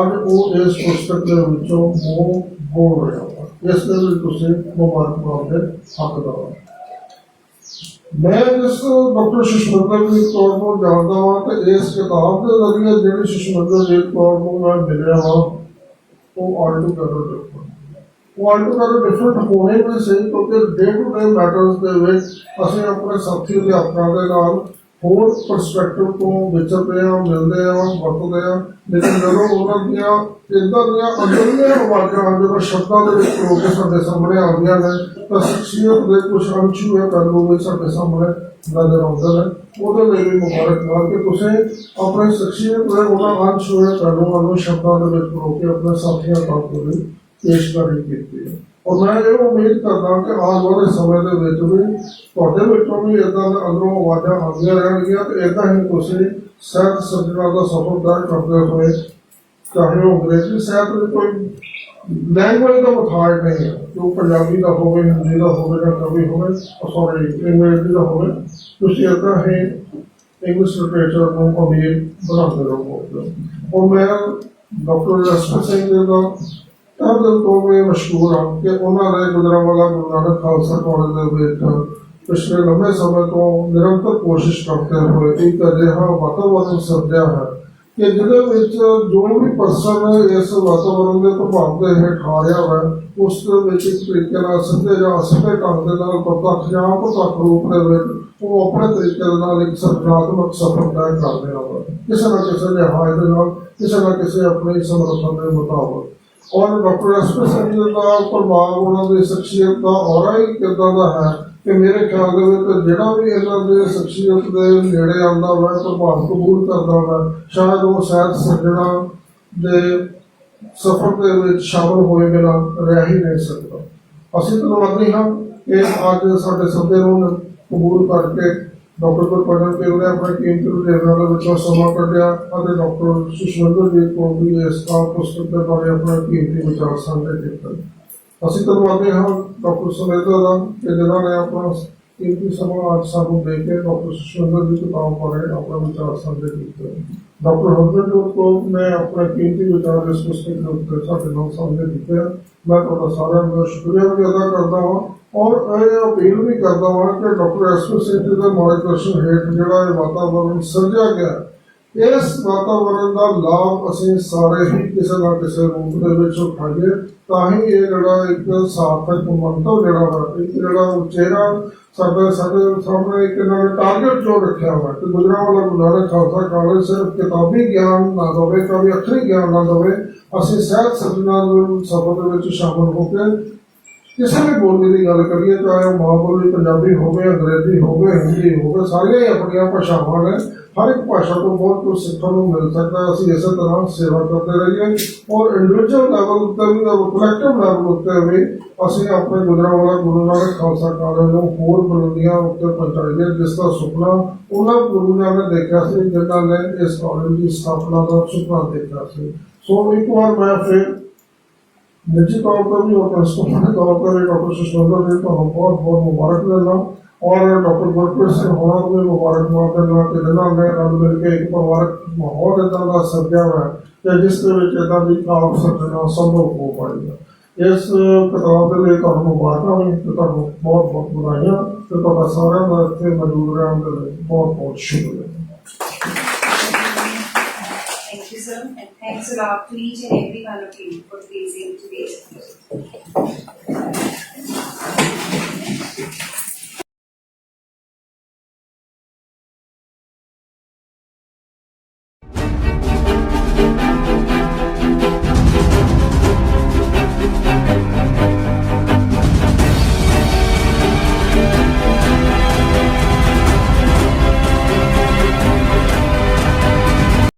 ਅੱਜ ਉਹ ਇਸ ਪੁਸਤਕ ਦੇ ਵਿੱਚੋਂ ਮੂੰਹ ਬੋਲ ਰਿਹਾ ਵਾ। ਇਸ ਦੇ ਲਈ ਤੁਸੀਂ ਮੁਬਾਰਕਬਾਦ ਦੇ ਹੱਕਦਾਰ ਹੋ। मैं जिस डॉक्टर शशविंदरजीत कौर को जानता हाँ तो इस किताब के जरिए जी शशविंदरजीत कौर को मैं मिलिया हाँ वो all together different all together different होने में सही क्योंकि डे टू डे मैटर्स ਦੇ ਵਿੱਚ ਅਸੀਂ ਆਪਣੇ ਸਾਥੀ ਅਧਿਆਪਕਾਂ ਦੇ ਨਾਲ ਹੋਰ ਪਰਸਪੈਕਟਿਵ ਤੋਂ ਵਿਚਰਦੇ ਹਾਂ ਮਿਲਦੇ ਹਾਂ ਵਰਤਦੇ ਹਾਂ ਲੇਕਿਨ ਜਦੋਂ ਉਹਨਾਂ ਦੀਆਂ ਇੱਦਾਂ ਦੀਆਂ ਅੰਦਰਲੀਆਂ ਆਵਾਜ਼ਾਂ ਜਦੋਂ ਸ਼ਬਦਾਂ ਦੇ ਵਿੱਚ ਹੋ ਕੇ ਸਾਡੇ ਸਾਹਮਣੇ ਆਉਂਦੀਆਂ ਨੇ ਤਾਂ ਸ਼ਖਸੀਅਤ ਦੇ ਕੁਝ ਅਣਛੂਏ ਪਹਿਲੂ ਵੀ ਸਾਡੇ ਸਾਹਮਣੇ ਨਜ਼ਰ ਆਉਂਦੇ ਨੇ ਉਹਦੇ ਲਈ ਵੀ ਮੁਬਾਰਕਬਾਦ ਕਿ ਤੁਸੀਂ ਆਪਣੇ ਸ਼ਖਸੀਅਤ ਦੇ ਉਹਨਾਂ ਅਣਛੂਏ ਪਹਿਲੂਆਂ ਨੂੰ ਸ਼ਬਦਾਂ ਦੇ ਵਿੱਚ ਹੋ ਕੇ ਆਪਣੇ ਸਾਥੀਆਂ ਤੱਕ ਵੀ ਪੇਸ਼ਕਾਰੀ ਕੀਤੀ ਹੈ और मैं ये उम्मीद करता कि आने वाले समय ਦੇ ਵਿੱਚ ਵੀ ਤੁਹਾਡੇ ਵਿੱਚੋਂ ਵੀ ਇਦਾਂ ਦੇ ਅੰਦਰੋਂ ਆਵਾਜ਼ਾਂ ਆਉਂਦੀਆਂ ਰਹਿਣਗੀਆਂ ਤੇ ਇਦਾਂ ਹੀ ਤੁਸੀਂ ਸਾਹਿਤ ਸਿਰਜਣਾ ਦਾ ਸਫ਼ਰ ਤੈਅ ਕਰਦੇ ਹੋਏ ਚਾਹੇ ਉਹ ਅੰਗਰੇਜ਼ੀ ਸਾਹਿਤ ਦੀ ਕੋਈ ਲੈਂਗੁਏਜ ਦਾ ਮੁਤਾਜ ਨਹੀਂ ਹੈ ਜੋ ਪੰਜਾਬੀ ਦਾ ਹੋਵੇ ਹਿੰਦੀ ਦਾ ਹੋਵੇ ਜਾਂ ਕਵੀ ਹੋਵੇ ਸੌਰੀ ਅੰਗਰੇਜ਼ੀ ਦਾ ਹੋਵੇ ਤੁਸੀਂ ਇਦਾਂ ਹੀ ਇੰਗਲਿਸ਼ ਲਿਟਰੇਚਰ ਨੂੰ ਅਮੀਰ ਬਣਾਉਂਦੇ ਰਹੋਗੇ और मैं डॉक्टर जसवंत सिंह जी का तब तो मैं मशहूर हाँ कि उन्होंने गुजरांवाला गुरु नानक खालसा कॉलेज पिछले लंबे समय तो निरंतर कोशिश करते हुए एक अजिहा वातावरण सिरजा है कि जिद जो भी परसन इस वातावरण के प्रभाव के हेठ आ रहा है उस एक तरीके सीधे या असिधे ढंग के प्रत्यक्ष या अप्रत्यक्ष रूप के वो अपने तरीके एक सृजनात्मक सफर तय कर रहा है किसी न किसी लिहाज के किसी न किसी अपनी समर्था के मुताबिक और डॉक्टर जसवंत सिंह जी का प्रभाव उन्होंने शख्सियत का और ही किदा का है कि मेरे ख्याल में जोड़ा भी इन्होंने शख्सियत के नेड़े आता है प्रभाव कबूल करता है शायद वो शायद सज्जना के सफर के शामिल होए बिना रह ही नहीं सकता असं धन्यवादी हाँ कि अज साढ़े सभ्य कबूल करके डॉक्टर गुरपतन के उन्हें अपने कीमती रुझानों के समा कढ़िया डॉक्टर सुषमिंदर जी को भी इस पुस्तक के बारे अपना कीमती विचार साझे किया असं धन्यवादी हाँ डॉक्टर सुमेंदर का कि जिन्होंने अपना कीमती समा अज सानू दे के डॉक्टर सुषमिंदर जी किताब बारे अपना विचार साझे किए डॉक्टर हरमनजोत को मैं अपना कीमती विचार इस पुस्तक के उत्तर साढ़े नाल साझे किए मैं सारे का शुक्रिया भी अदा करता हूँ और अपील भी करता हूँ कि डॉक्टर जसवंत सिंह जी के मार्गदर्शन हेठ जो वातावरण सिरजा गया इस वातावरण का लाभ असी सारे ही किसी न किसी रूप के उठाइए ताकि ये जरा एक सार्थक मंतव जरा एक जरा चेहरा साढ़े सामने एक इन्होंने टारगेट जो रखा हुआ है कि गुजरांवाला गुरु नानक खालसा कॉलेज सिर्फ किताबी ज्ञान ना दे कभी अखरी ज्ञान ना दे असी सहत सृजना सफर शामिल होकर किसी भी बोली की गल करिए चाहे माँ बोली पंजाबी हो अंग्रेजी हो हिंदी हो सारिया ही अपन भाषावां ने हर एक भाषा को बहुत कुछ सीखने को मिल सकता है असं इस तरह सेवा करते रहिए और इंडिविजुअल लैवल उत्ते भी कलैक्टिव लैवल उत्ते भी असं अपने गुजरांवाला गुरु नानक खालसा कॉलेज को होर बुलंदियां उत्ते पहुंचाइए जिसका सुपना उन्होंने गुरुओं ने देखा जिन्होंने इस कॉलेज की स्थापना का सुपना देखा सो एक बार मैं फिर निजी तौर पर भी और पुस्तकों तौर पर भी डॉक्टर सुषमिंदर जी को बहुत बहुत मुबारक देना और डॉक्टर गुरप्रीत सिंह होना को भी मुबारकबाद देना कि जिन्होंने रल मिल के एक परिवारक माहौल इदा का सज्जा है कि जिसके इदा की काव सृजना संभव हो पाएगा इस किताब के लिए तुहानू मुबारक भी तो बहुत बहुत बधाइयां तो सारे का इतने मौजूद रहने के लिए बहुत बहुत शुक्रिया Thank you, sir, and thanks a lot to each and every one of you for facing today's.